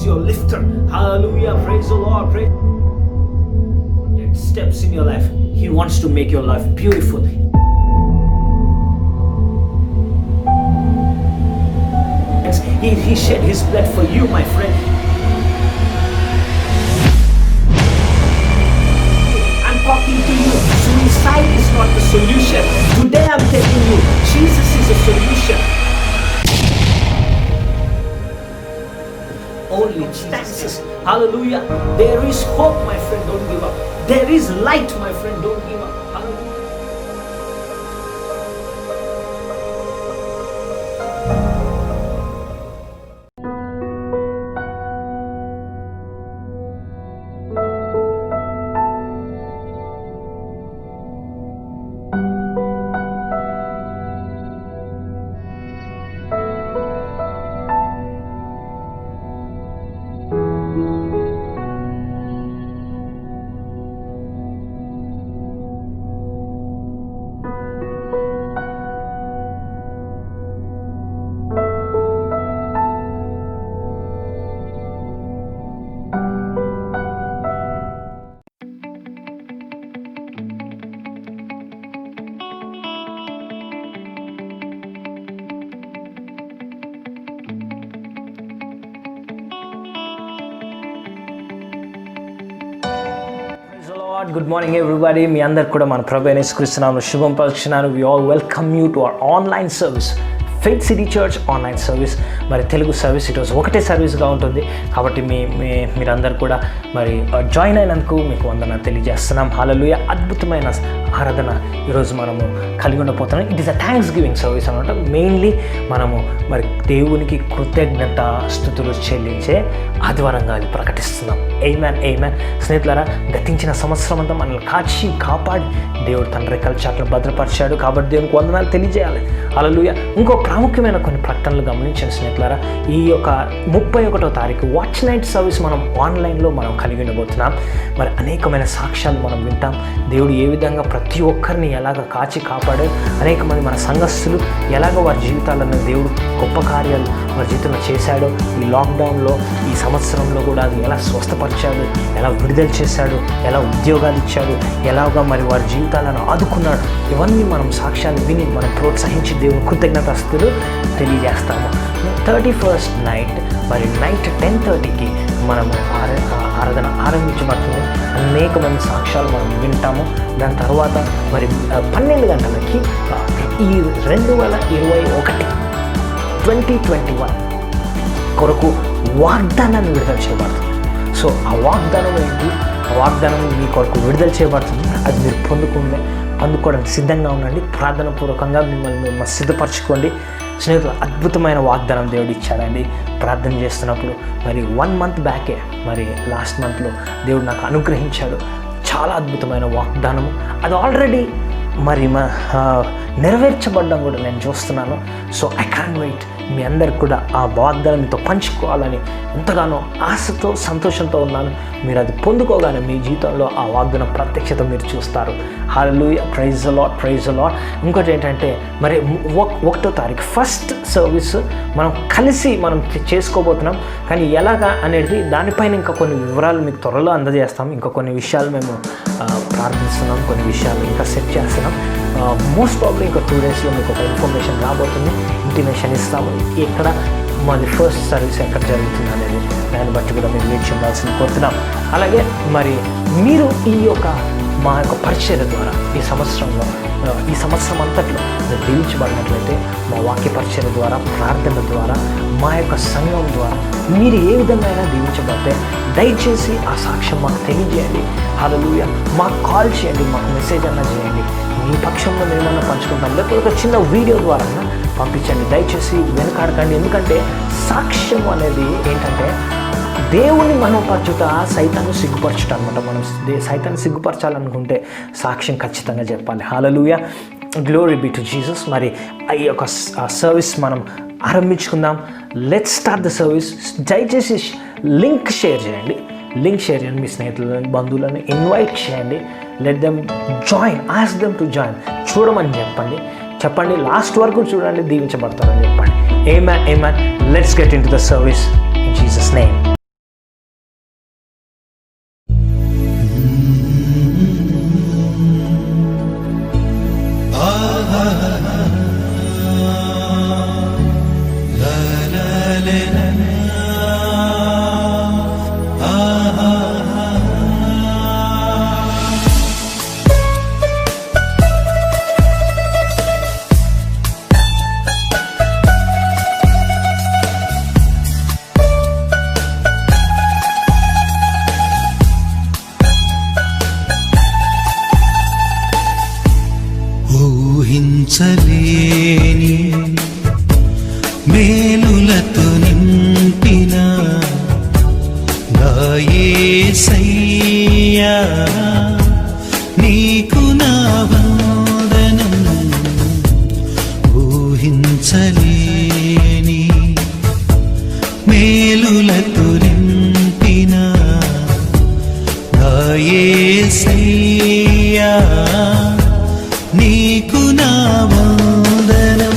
your lifter. Hallelujah. Praise the Lord. Praise. Steps in your life. He wants to make your life beautiful. He shed his blood for you, my friend. I'm talking to you. Suicide is not the solution. Today I'm telling you, Jesus is the solution. Only Jesus. Hallelujah. There is hope, my friend. Don't give up. There is light, my friend. Don't give up. Hallelujah. Good morning everybody. మీ అందరికి కూడా మన ప్రభు అయిన యేసుక్రీస్తు నామములో శుభం పలుకుచున్నాను. We all welcome you to our online service, Faith City Church online service. మరి Telugu service ఈరోజు ఒకటే సర్వీస్గా ఉంటుంది కాబట్టి మీరందరూ కూడా మరి జాయిన్ అయినందుకు మీకు వందనాలు తెలియజేస్తున్నాం. హల్లెలూయా. అద్భుతమైన ఆరాధన ఈరోజు మనము కలిగి ఉండబోతున్నాం. It is a thanksgiving service అనమాట. మెయిన్లీ మనము మరి దేవునికి కృతజ్ఞత స్తుతులు చెల్లించే ఆదివారంగా అది ప్రకటిస్తున్నాం. ఆమేన్ ఆమేన్. స్నేహితులారా, గతించిన సంవత్సరం అంతా మనల్ని కాచి కాపాడి దేవుడు తన రెక్కల చాటును భద్రపరిచాడు కాబట్టి దేవునికి వందనాలు తెలియజేయాలి. హల్లెలూయా. ఇంకో ప్రాముఖ్యమైన కొన్ని ప్రకటనలు గమనించండి స్నేహితులారా. ఈ యొక్క 31వ తారీఖు వాచ్ నైట్ సర్వీస్ మనం ఆన్లైన్లో మనం కలిగి ఉండబోతున్నాం. మరి అనేకమైన సాక్ష్యాలు మనం వింటాం. దేవుడు ఏ విధంగా ప్రతి ఒక్కరిని ఎలాగ కాచి కాపాడాడు, అనేక మంది మన సంఘస్థులు ఎలాగ వారి జీవితాలను దేవుడు గొప్ప కార్యాలు వారి జీవితంలో చేశాడు. ఈ లాక్డౌన్లో ఈ సంవత్సరంలో కూడా అది ఎలా స్వస్థపరిచాడు, ఎలా విడుదల చేశాడు, ఎలా ఉద్యోగాలు ఇచ్చాడు, ఎలాగా మరి వారి జీవితాలను ఆదుకున్నాడు. ఇవన్నీ మనం సాక్ష్యాలు విని మనం ప్రోత్సహించి దేవుని కృతజ్ఞతాస్తులు తెలియజేస్తాము. 31st నైట్ మరి నైట్ 10:30కి మనము ఆరాధన ఆరంభించబడుతుంది. అనేక మంది సాక్ష్యాలు మనం వింటాము. దాని తర్వాత మరి 12 గంటలకి ఈ 2021 కొరకు వాగ్దానాన్ని విడుదల చేయబడుతుంది. సో ఆ వాగ్దానం ఏంటి? ఆ వాగ్దానం మీ కొరకు విడుదల చేయబడుతుంది. అది మీరు పొందుకోవడానికి సిద్ధంగా ఉండండి. ప్రార్థన పూర్వకంగా మిమ్మల్ని సిద్ధపరచుకోండి. స్నేహితులు, అద్భుతమైన వాగ్దానం దేవుడు ఇచ్చాడండి. ప్రార్థన చేస్తున్నప్పుడు మరి 1 month బ్యాకే మరి లాస్ట్ మంత్లో దేవుడు నాకు అనుగ్రహించాడు. చాలా అద్భుతమైన వాగ్దానము. అది ఆల్రెడీ మరి నెరవేర్చబడ్డం కూడా నేను చూస్తున్నాను. So I can't wait. మీ అందరికి కూడా ఆ వాగ్దానం మీతో పంచుకోవాలని ఎంతగానో ఆశతో సంతోషంతో ఉన్నాను. మీరు అది పొందుకోగానే మీ జీవితంలో ఆ వాగ్దానం ప్రత్యక్షత మీరు చూస్తారు. హల్లెలూయా. Praise the lord. Praise the lord. ఇంకోటి ఏంటంటే మరి 1వ తారీఖు ఫస్ట్ సర్వీస్ మనం కలిసి మనం చేసుకోబోతున్నాం. కానీ ఎలాగా అనేది దానిపైన ఇంకా కొన్ని వివరాలు మీకు త్వరలో అందజేస్తాం. ఇంకా కొన్ని విషయాలు మేము ప్రార్థిస్తున్నాం, కొన్ని విషయాలు ఇంకా సెట్ చేస్తున్నాం. మోస్ట్ ప్రాబ్లీ ఇంకా 2 daysలో మీకు ఒక ఇన్ఫర్మేషన్ రాబోతుంది, ఇంటిమేషన్ ఇస్తాము. ఎక్కడ మాది ఫస్ట్ సర్వీస్ ఎక్కడ జరుగుతుంది అనేది దాన్ని బట్టి కూడా మీరు వేచి ఉండాల్సింది కోరుతున్నాం. అలాగే మరి మీరు మా యొక్క పరిచర్య ద్వారా ఈ సంవత్సరం అంతట్లో మీరు దీవించబడినట్లయితే మా వాక్య పరిచర్య ద్వారా, ప్రార్థన ద్వారా, మా యొక్క సంఘం ద్వారా మీరు ఏ విధంగా అయినా దీవించబడితే దయచేసి ఆ సాక్ష్యం మాకు తెలియజేయండి. హల్లెలూయా. మాకు కాల్ చేయండి, మాకు మెసేజ్ అన్నా చేయండి. మీ పక్షంలో మేమన్నా పంచుకుంటాం, లేకపోతే ఒక చిన్న వీడియో ద్వారా పంపించండి. దయచేసి వెనకాడకండి. ఎందుకంటే సాక్ష్యం అనేది ఏంటంటే దేవుని మనోపరచుట, సైతాన్ని సిగ్గుపరచుట అనమాట. మనం సైతాన్ని సిగ్గుపరచాలనుకుంటే సాక్ష్యం ఖచ్చితంగా చెప్పాలి. హల్లెలూయా. Glory be to Jesus. మరి ఈ యొక్క సర్వీస్ మనం ఆరంభించుకుందాం. Let's start the service. దయచేసి లింక్ షేర్ చేయండి. మీ స్నేహితులను, బంధువులను ఇన్వైట్ చేయండి. Let them join, ask them to join. చూడమని చెప్పండి. లాస్ట్ వరకు చూడండి, దీవించబడతారని చెప్పండి. ఆమేన్ ఆమేన్. Let's get into the service in Jesus name. యేసయ్యా నీకు నా వందనం ఊహించలేని మేలులతో నింపిన నా యేసయ్యా నీకు నా వందనం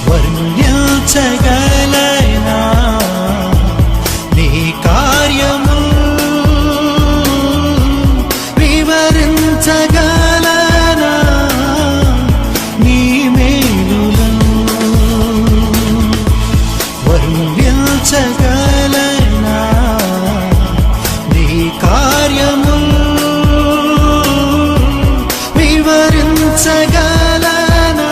వర్ణించగలనా నీ కార్యము వివరించగలనా నీ మేలులను వర్ణించగలనా నీ కార్యము వివరించగలనా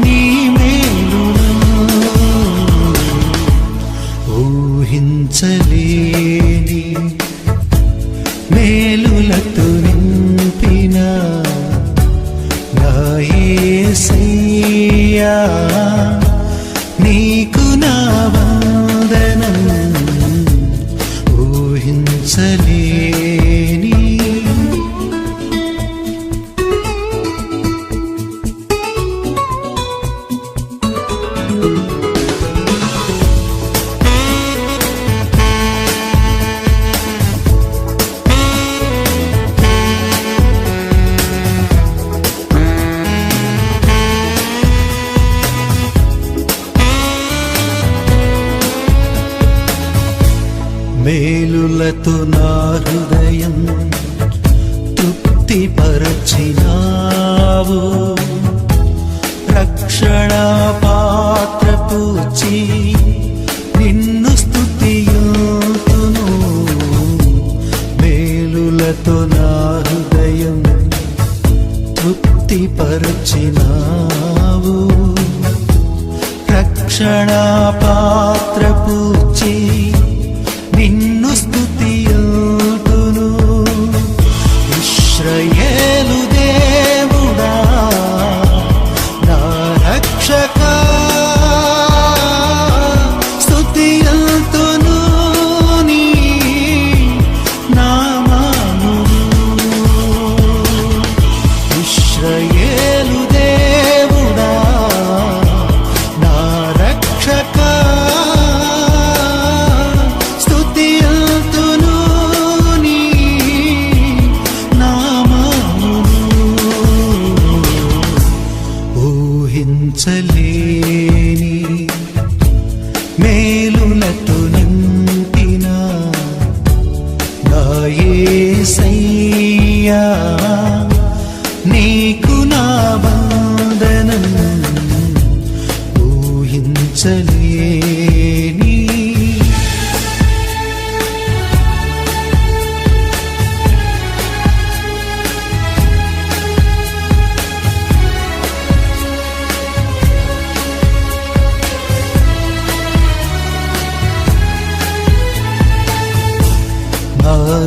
నీ మేలులను ఊహించలేని మేలులతో నింపిన నా యేసయ్యా నీకు నా వందనం ఊహించలేని మేలులతో నా హృదయం తృప్తిపరచినావు రక్షణ పాత్ర పూచి నిన్ను స్తుతియుతును మేలులతో నా హృదయం తృప్తిపరచినావు రక్షణ పాత్ర పూచి నిన్ను స్తుతియుతును ఇశ్రాయేలు దేవుడా నా రక్షకా స్తుతియుతును నీ నామమును ఇశ్రాయేలు దేవుడా నా రక్షకా ఊహించలేని మేలులతో నింపిన నా యేసయ్యా నీకు నా వందనం ఊహించలేని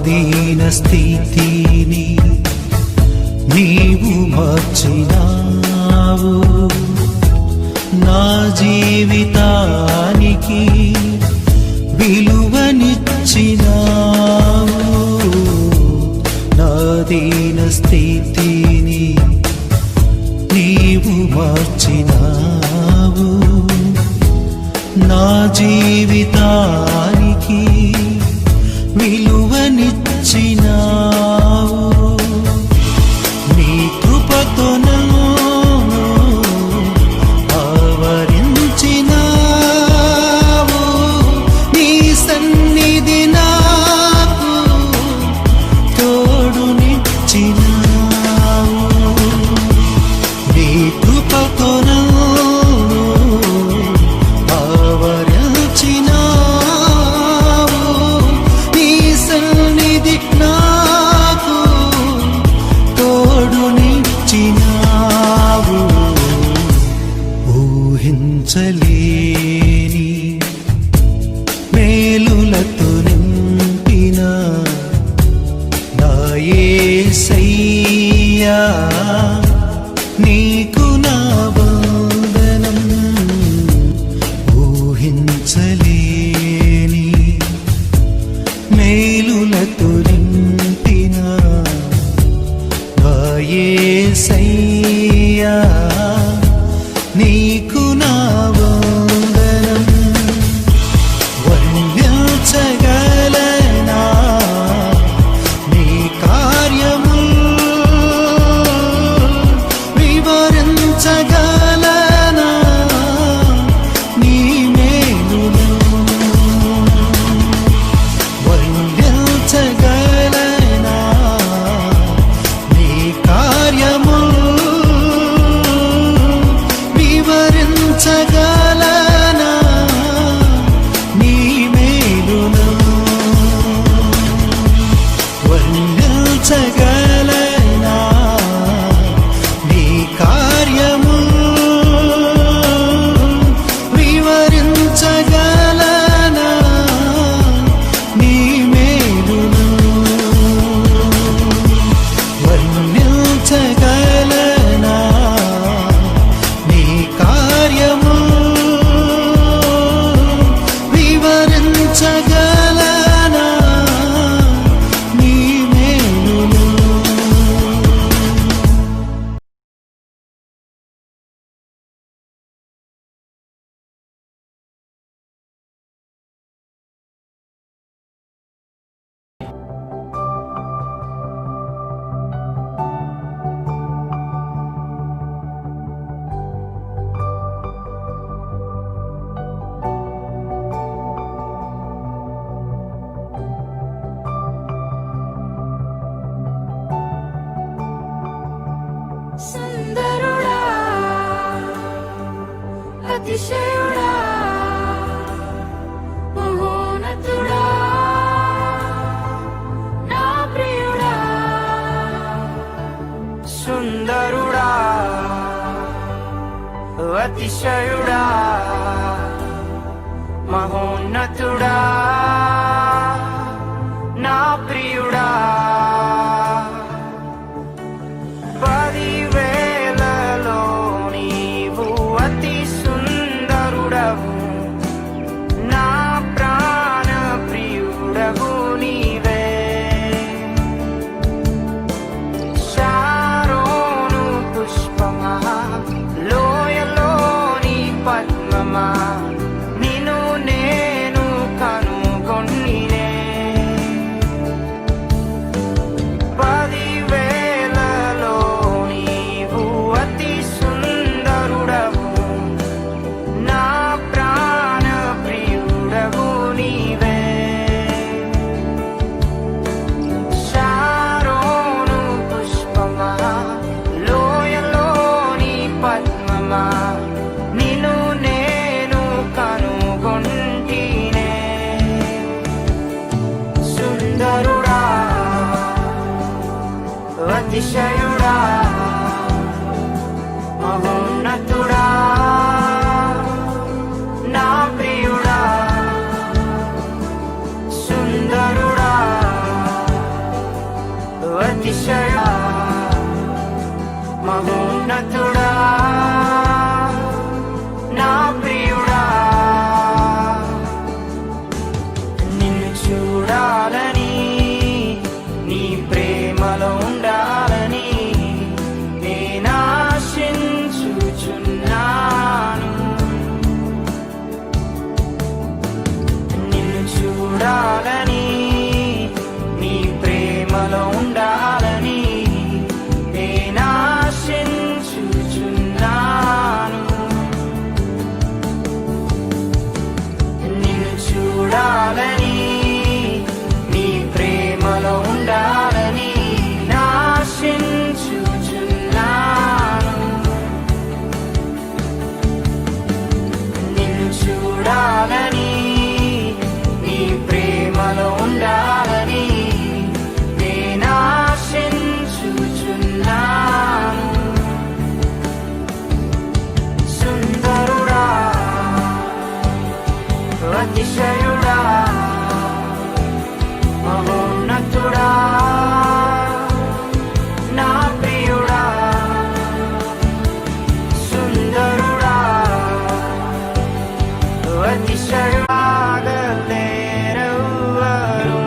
దీన స్థితిని నీవు మార్చినావు నా జీవితానికి విలువనిచ్చినావు నా దీన స్థితిని నీవు మార్చినావు నా జీవితానికి విలువనిచ్చినావు నీ కృపతో నన్ను ఆవరించినావు వర్ణించగలనా నీ మేలులు. సుందరుడా అతిశయుడా మహోన్నతుడా నా ప్రియుడా సుందరుడా అతిశయుడా మహోన్నతుడా నా ప్రియుడా పదివేలలో నీవు అతి సుందరుడవు నా ప్రాణ ప్రియుడవు నీవే శారోను పుష్పమా లోయలోని పద్మమా నిన్ను నేను కనుగొన్నినే పదివేలలో నీవు అతి సుందరుడవు నా ప్రాణ ప్రియుడవు నీవే శారోను పుష్పమా లోయలోని పద్మమా నిన్ను నేను కనుగొంటినే సుందరుడా అతిశయుడా మహోన్నతుడా నా ప్రియుడా సుందరుడా అతిశయుడా మహోన్నతుడా నా ప్రియుడా నిన్ను చూడాలని నీ ప్రేమలో ఉండాలని నేను ఆశించుచున్నాను నిన్ను చూడాలని నీ ప్రేమలో ఉండాలని నేను ఆశించుచున్నాను నిన్ను చూడాలని నీ ప్రేమలో ఉండాలని నాశించుచున్నాను నిన్ను చూడాలని నీ ప్రేమలో ఉండాలని నేను ఆశించుచున్నాను సుందరుడా అతిశయుడా మహోన్నతుడా నా ప్రియుడా సుందరుడా అతిశయుడాగలేరెవ్వరు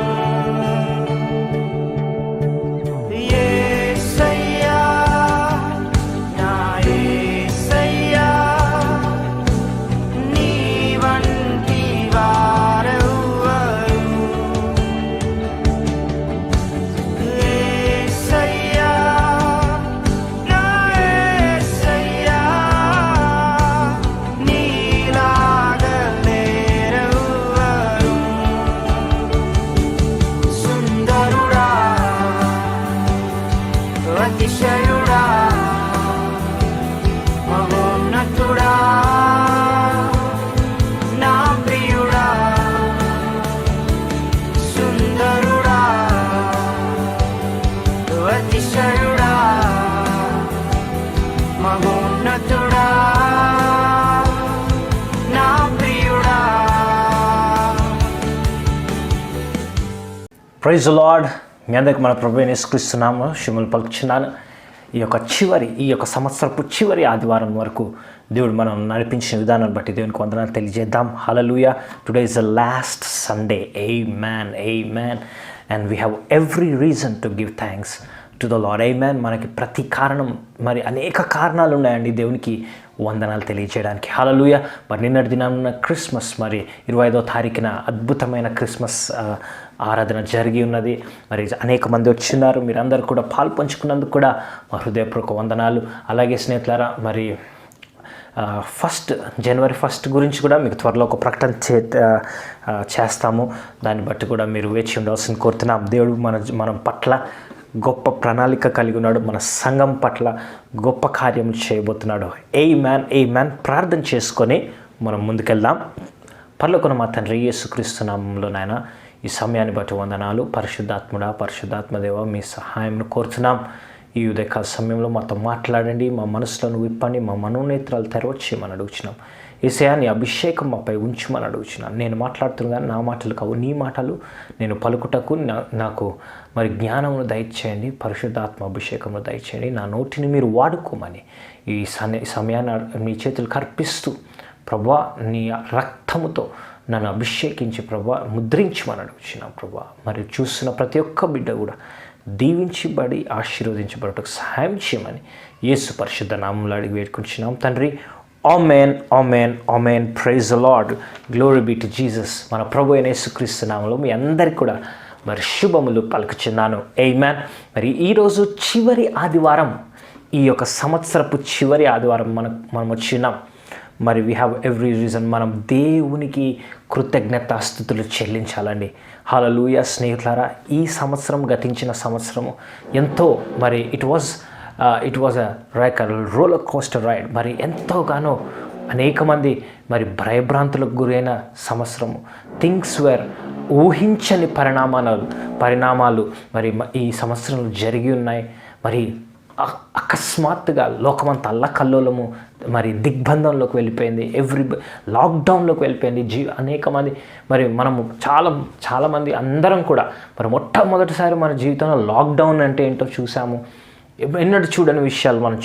యేసయ్యా నా యేసయ్యా నీ వంటి వారెవ్వరు యేసయ్యా నా యేసయ్యా నీలాగలేరెవ్వరు సుందరుడా అతిశయుడా మహోన్నతుడా నా ప్రియుడా సుందరుడా అతిశయుడా మహోన్నతుడా నా ప్రియుడా ప్రైజ్ లార్డ్. మీ అందరికి మన ప్రభు యేసుక్రీస్తు నామములో శుభములు పలుకుచున్నాను. ఈ యొక్క సంవత్సరపు చివరి ఆదివారం వరకు దేవుడు మనం నడిపించిన విధానాన్ని బట్టి దేవునికి వందనాలు తెలియజేద్దాం. హల్లెలూయా. Today is the last Sunday. ఆమేన్. And we have every reason to give thanks to the lord. ఆమేన్. మనకి ప్రతి కారణం, మరి అనేక కారణాలు ఉన్నాయండి దేవునికి వందనాలు తెలియజేయడానికి. హల్లెలూయా. మరి నిన్నటి దినాన్న క్రిస్మస్, మరి 25వ తారీఖున అద్భుతమైన క్రిస్మస్ ఆరాధన జరిగి ఉన్నది. మరి అనేక మంది వచ్చిన్నారు. మీరందరూ కూడా పాలు పంచుకున్నందుకు కూడా మా హృదయపూర్వక వందనాలు. అలాగే స్నేహితులారా, మరి జనవరి 1 గురించి కూడా మీకు త్వరలో ఒక ప్రకటన చేస్తాము. దాన్ని బట్టి కూడా మీరు వేచి ఉండాల్సింది కోరుతున్నాం. దేవుడు మన పట్ల గొప్ప ప్రణాళిక కలిగి ఉన్నాడు. మన సంఘం పట్ల గొప్ప కార్యం చేయబోతున్నాడు. ఆమేన్. ప్రార్థన చేసుకొని మనం ముందుకెళ్దాం. పరలోకన మా తండ్రి యేసుక్రీస్తు నామములో నాయన ఈ సమయాన్ని బట్టి వందనాలు. పరిశుద్ధాత్మదేవ మీ సహాయం కోరుతున్నాం. ఈ ఉదయకాల సమయంలో మాతో మాట్లాడండి, మా మనసులను విప్పండి, మా మనోనేత్రాలు తెరవచ్చేయమని అడుగుచున్నాం. యేసయ్యా, నీ అభిషేకం మాపై ఉంచమని అడుగుచున్నాను. నేను మాట్లాడుతున్నాను, నా మాటలు కావు, నీ మాటలు నేను పలుకుటకు నాకు మరి జ్ఞానమును దయచేయండి, పరిశుద్ధాత్మ అభిషేకమును దయచేయండి. నా నోటిని మీరు వాడుకోమని ఈ సమయాన్ని మీ చేతులకు అర్పిస్తూ ప్రభువా, నీ రక్తముతో నన్ను అభిషేకించి ప్రభువా ముద్రించమని అడుగుచున్నాం. ప్రభువా, మరి చూస్తున్న ప్రతి ఒక్క బిడ్డ కూడా దీవించబడి ఆశీర్వదించబడటకు సహాయం చేయమని యేసు పరిశుద్ధ నామములో అడిగి వేడుకుంటున్నాం తండ్రి. ఆమేన్. Praise the lord. Glory be to Jesus. మన ప్రభు అయిన యేసుక్రీస్తు నామములో మీ అందరికీ కూడా మరి శుభములు పలుకుచున్నాను. ఆమేన్. మరి ఈరోజు చివరి ఆదివారం, ఈ యొక్క సంవత్సరపు చివరి ఆదివారం మనం వచ్చినాం. మరి వీ హ్యావ్ ఎవ్రీ రీజన్, మనం దేవునికి కృతజ్ఞతాస్తుతులు చెల్లించాలండి. హల్లెలూయా. స్నేహితులారా, ఈ సంవత్సరం, గతించిన సంవత్సరము ఎంతో మరి it was like roller coaster ride. మరి ఎంతోగానో అనేక మంది మరి భయభ్రాంతులకు గురైన సంవత్సరము. థింగ్స్ వేర్ ఊహించని పరిణామాలు మరి ఈ సంవత్సరంలో జరిగి ఉన్నాయి. మరి అకస్మాత్తుగా లోకమంతా అల్లకల్లోలము, మరి దిగ్బంధంలోకి వెళ్ళిపోయింది. లాక్డౌన్లోకి వెళ్ళిపోయింది. అనేక మంది మరి మనము చాలామంది అందరం కూడా మరి మొట్టమొదటిసారి మన జీవితంలో లాక్డౌన్ అంటే ఏంటో చూసాము. ఎన్నడూ చూడని విషయాలు మనం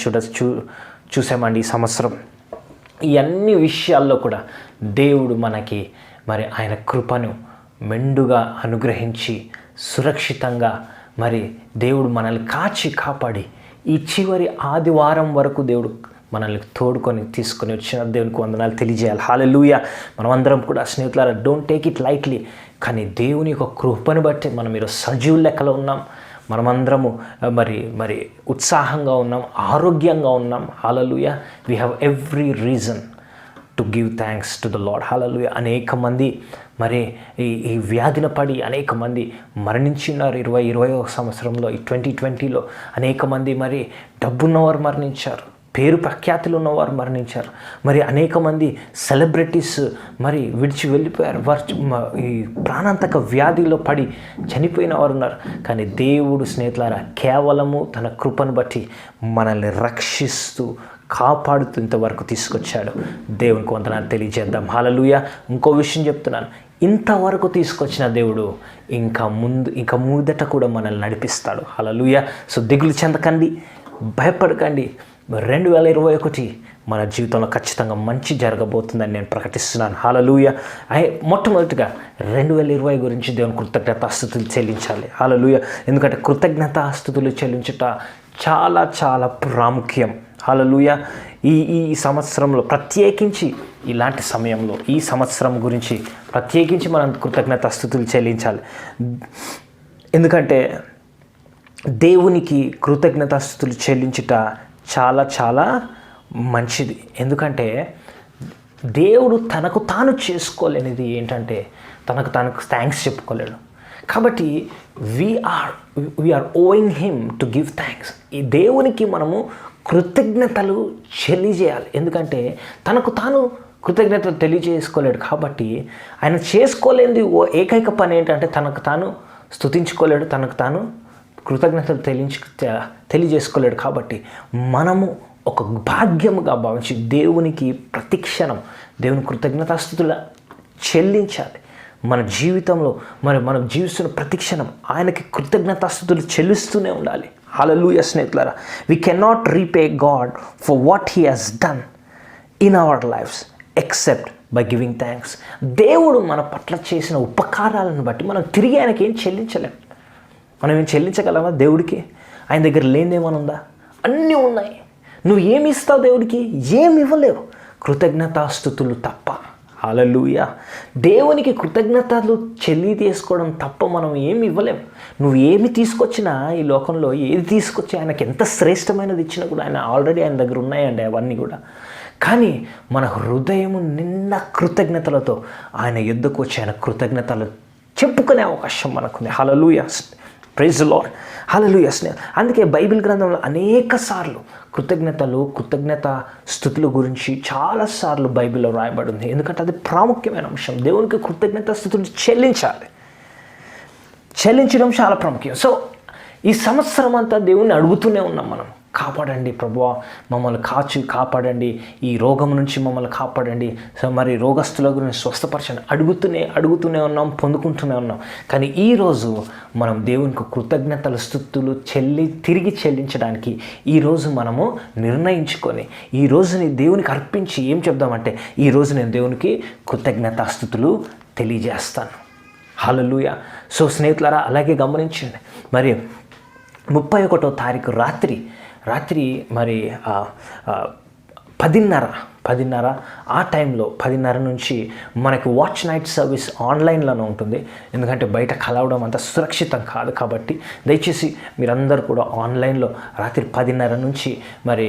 చూసామండి ఈ సంవత్సరం. ఈ అన్ని విషయాల్లో కూడా దేవుడు మనకి మరి ఆయన కృపను మెండుగా అనుగ్రహించి సురక్షితంగా మరి దేవుడు మనల్ని కాపాడి ఈ చివరి ఆదివారం వరకు దేవుడు మనల్ని తీసుకొని వచ్చిన దేవునికి వందనాలు తెలియజేయాలి. హల్లెలూయా. మనమందరం కూడా స్నేహితులారా, డోంట్ టేక్ ఇట్ లైట్లీ. కానీ దేవుని యొక్క కృపను బట్టి మనం ఈరోజు సజీవుల లెక్కలో ఉన్నాం. మనమందరము మరి ఉత్సాహంగా ఉన్నాం, ఆరోగ్యంగా ఉన్నాం. హల్లెలూయా. We have every reason to give thanks to the lord. హల్లెలూయా. అనేక మంది మరి ఈ వ్యాధిన పడి అనేక మంది మరణించినారు. 2020వ సంవత్సరంలో, ఈ 2020లో అనేక మంది మరి డబ్బున్నవారు మరణించారు, పేరు ప్రఖ్యాతులు ఉన్నవారు మరణించారు. మరి అనేక మంది సెలబ్రిటీస్ మరి విడిచి వెళ్ళిపోయారు. ఈ ప్రాణాంతక వ్యాధిలో పడి చనిపోయిన వారు ఉన్నారు. కానీ దేవుడు స్నేహితులారా కేవలము తన కృపను బట్టి మనల్ని రక్షిస్తూ కాపాడుతూ ఇంతవరకు తీసుకొచ్చాడు. దేవునికి వందనాలు తెలియజేద్దాం. హల్లెలూయా. ఇంకో విషయం చెప్తున్నాను, ఇంతవరకు తీసుకొచ్చిన దేవుడు ఇంకా ముందట కూడా మనల్ని నడిపిస్తాడు. హల్లెలూయా. సో దిగులు చెందకండి, భయపడకండి. 2021 మన జీవితంలో ఖచ్చితంగా మంచి జరగబోతుందని నేను ప్రకటిస్తున్నాను. హల్లెలూయా. మొట్టమొదటిగా 2020 గురించి దేవుని కృతజ్ఞతాస్తుతులు చెల్లించాలి. హల్లెలూయా. ఎందుకంటే కృతజ్ఞతాస్తుతులు చెల్లించుట చాలా చాలా ప్రాముఖ్యం. హల్లెలూయా. ఈ సంవత్సరంలో ప్రత్యేకించి, ఇలాంటి సమయంలో ఈ సంవత్సరం గురించి ప్రత్యేకించి మనం కృతజ్ఞతాస్తుతులు చెల్లించాలి. ఎందుకంటే దేవునికి కృతజ్ఞతాస్తుతులు చెల్లించుట చాలా చాలా మంచిది. ఎందుకంటే దేవుడు తనకు తాను చేసుకోలేనిది ఏంటంటే తనకు థ్యాంక్స్ చెప్పుకోలేడు. కాబట్టి we are owing him to give thanks. ఈ దేవునికి మనము కృతజ్ఞతలు తెలియజేయాలి. ఎందుకంటే తనకు తాను కృతజ్ఞతలు తెలియజేసుకోలేడు. కాబట్టి ఆయన చేసుకోలేనిది ఏకైక పని ఏంటంటే తనకు తాను స్తుతించుకోలేడు, తనకు తాను కృతజ్ఞతలు తెలియజేసుకోలేడు. కాబట్టి మనము ఒక భాగ్యముగా భావించి దేవునికి ప్రతిక్షణం దేవుని కృతజ్ఞతాస్తుతులు చెల్లించాలి. మన జీవితంలో మనం జీవిస్తున్న ప్రతిక్షణం ఆయనకి కృతజ్ఞతాస్తుతులు చెల్లిస్తూనే ఉండాలి. హల్లెలూయా స్నేహితులారా. We cannot repay God for what he has done in our lives except by giving thanks. దేవుడు మన పట్ల చేసిన ఉపకారాలను బట్టి మనం తిరిగి ఆయనకి ఏం చెల్లించలేం. మనం ఏం చెల్లించగలమా దేవుడికి? ఆయన దగ్గర లేనిదేమని ఉందా? అన్నీ ఉన్నాయి. నువ్వు ఏమి ఇస్తావు దేవుడికి? ఏమి ఇవ్వలేవు, కృతజ్ఞతాస్తుతులు తప్ప. హల్లెలూయా. దేవునికి కృతజ్ఞతలు చేసుకోవడం తప్ప మనం ఏమి ఇవ్వలేం. నువ్వు ఏమి తీసుకొచ్చినా ఈ లోకంలో ఏది తీసుకొచ్చి ఆయనకి ఎంత శ్రేష్టమైనది ఇచ్చినా కూడా ఆయన దగ్గర ఉన్నాయండి అవన్నీ కూడా. కానీ మన హృదయము నిన్న కృతజ్ఞతలతో ఆయన ఎద్దుకు వచ్చి ఆయన కృతజ్ఞతలు చెప్పుకునే అవకాశం మనకుంది. హల్లెలూయా, ప్రైజ్ ది లార్డ్, హల్లెలూయా. అందుకే బైబిల్ గ్రంథంలో అనేక సార్లు కృతజ్ఞత స్థుతుల గురించి చాలాసార్లు బైబిల్లో రాయబడి ఉంది. ఎందుకంటే అది ప్రాముఖ్యమైన అంశం. దేవునికి కృతజ్ఞత స్థుతులు చెల్లించడం చాలా ప్రాముఖ్యం. సో ఈ సంవత్సరం అంతా దేవుణ్ణి అడుగుతూనే ఉన్నాం మనం, కాపాడండి ప్రభువా, మమ్మల్ని కాపాడండి, ఈ రోగం నుంచి మమ్మల్ని కాపాడండి, సో మరి రోగస్తుల గురించి స్వస్థపరచండి, అడుగుతూనే ఉన్నాం, పొందుకుంటూనే ఉన్నాం. కానీ ఈరోజు మనం దేవునికి కృతజ్ఞతల స్తుతులు తిరిగి చెల్లించడానికి ఈరోజు మనము నిర్ణయించుకొని ఈ రోజుని దేవునికి అర్పించి ఏం చెప్దామంటే, ఈరోజు నేను దేవునికి కృతజ్ఞతాస్తుతులు తెలియజేస్తాను. హల్లెలూయా. సో స్నేహితులారా, అలాగే గమనించండి, మరి 31వ తారీఖు రాత్రి మరి 10:30 ఆ టైంలో 10:30 నుంచి మనకి వాచ్ నైట్ సర్వీస్ ఆన్లైన్లోనే ఉంటుంది. ఎందుకంటే బయట కలవడం అంత సురక్షితం కాదు కాబట్టి దయచేసి మీరందరూ కూడా ఆన్లైన్లో రాత్రి 10:30 నుంచి మరి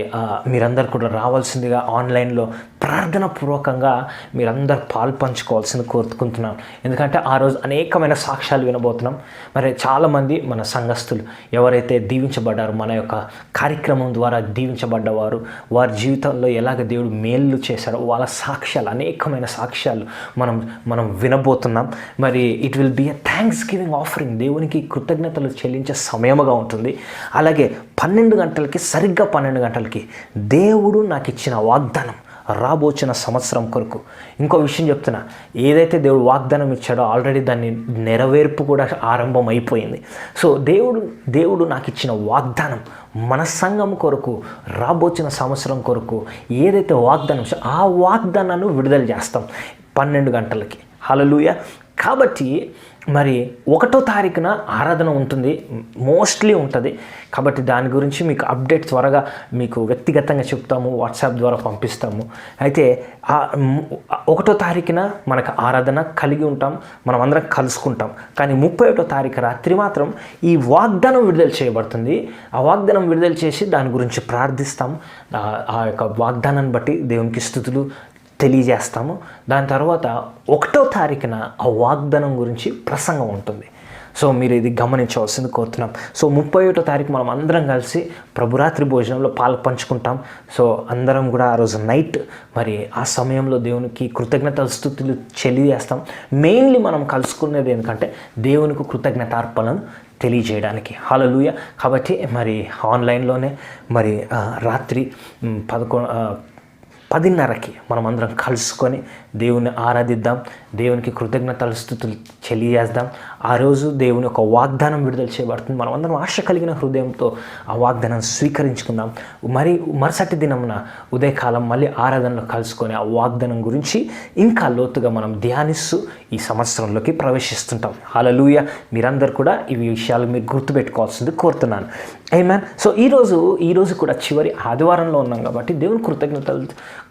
మీరందరూ కూడా రావాల్సిందిగా ఆన్లైన్లో ప్రార్థన పూర్వకంగా మీరందరూ పంచుకోవాల్సింది కోరుకుంటున్నాం. ఎందుకంటే ఆ రోజు అనేకమైన సాక్ష్యాలు వినబోతున్నాం. మరి చాలామంది మన సంఘస్థులు ఎవరైతే దీవించబడ్డారో, మన యొక్క కార్యక్రమం ద్వారా దీవించబడ్డవారు, వారి జీవితంలో ఎలాగ దేవుడు మేలు చేశారో వాళ్ళ సాక్ష్యాలు, అనేకమైన సాక్ష్యాలు మనం వినబోతున్నాం. మరి it will be a thanks giving offering. దేవునికి కృతజ్ఞతలు చెల్లించే సమయముగా ఉంటుంది. అలాగే 12 గంటలకి, సరిగ్గా 12 గంటలకి దేవుడు నాకు ఇచ్చిన వాగ్దానం రాబోచిన సంవత్సరం కొరకు. ఇంకో విషయం చెప్తున్నా, ఏదైతే దేవుడు వాగ్దానం ఇచ్చాడో ఆల్రెడీ దాన్ని నెరవేర్పు కూడా ఆరంభం అయిపోయింది. సో దేవుడు నాకు ఇచ్చిన వాగ్దానం మన సంఘం కొరకు, రాబోచిన సంవత్సరం కొరకు ఏదైతే వాగ్దానం ఆ వాగ్దానాన్ని విడుదల చేస్తాం 12 గంటలకి. హల్లెలూయా. కాబట్టి మరి 1వ తారీఖున ఆరాధన ఉంటుంది, మోస్ట్లీ ఉంటుంది. కాబట్టి దాని గురించి మీకు అప్డేట్ త్వరగా మీకు వ్యక్తిగతంగా చెప్తాము, వాట్సాప్ ద్వారా పంపిస్తాము. అయితే 1వ తారీఖున మనకు ఆరాధన కలిగి ఉంటాం, మనం అందరం కలుసుకుంటాం. కానీ 31వ తారీఖు రాత్రి మాత్రం ఈ వాగ్దానం విడుదల చేయబడుతుంది. ఆ వాగ్దానం విడుదల చేసి దాని గురించి ప్రార్థిస్తాం. ఆ యొక్క వాగ్దానాన్ని బట్టి దేవునికి స్తుతులు తెలియజేస్తాము. దాని తర్వాత 1వ తారీఖున ఆ వాగ్దానం గురించి ప్రసంగం ఉంటుంది. సో మీరు ఇది గమనించవలసింది కోరుతున్నాం. సో 31వ తారీఖు మనం అందరం కలిసి ప్రభురాత్రి భోజనంలో పంచుకుంటాం. సో అందరం కూడా ఆ రోజు నైట్ మరి ఆ సమయంలో దేవునికి కృతజ్ఞతల స్తుతులు తెలియజేస్తాం. మెయిన్లీ మనం కలుసుకునేది ఎందుకంటే దేవునికి కృతజ్ఞతార్పణను తెలియజేయడానికి. హల్లెలూయా. కాబట్టి మరి ఆన్లైన్లోనే మరి రాత్రి 10:30కి మనం అందరం కలుసుకొని దేవుని ఆరాధిద్దాం, దేవునికి కృతజ్ఞతల స్తుతులు తెలియజేద్దాం. ఆ రోజు దేవుని ఒక వాగ్దానం విడుదల చేయబడుతుంది. మనం అందరం ఆశ కలిగిన హృదయంతో ఆ వాగ్దానాన్ని స్వీకరించుకుందాం. మరుసటి దినమున ఉదయకాలం మళ్ళీ ఆరాధనలో కలుసుకొని ఆ వాగ్దానం గురించి ఇంకా లోతుగా మనం ధ్యానిస్తూ ఈ సంవత్సరంలోకి ప్రవేశిస్తుంటాం. హల్లెలూయా. మీరందరూ కూడా ఈ విషయాలు మీరు గుర్తుపెట్టుకోవాల్సింది కోరుతున్నాను. ఆమేన్. సో ఈరోజు కూడా చివరి ఆదివారంలో ఉన్నాం కాబట్టి దేవుని కృతజ్ఞతల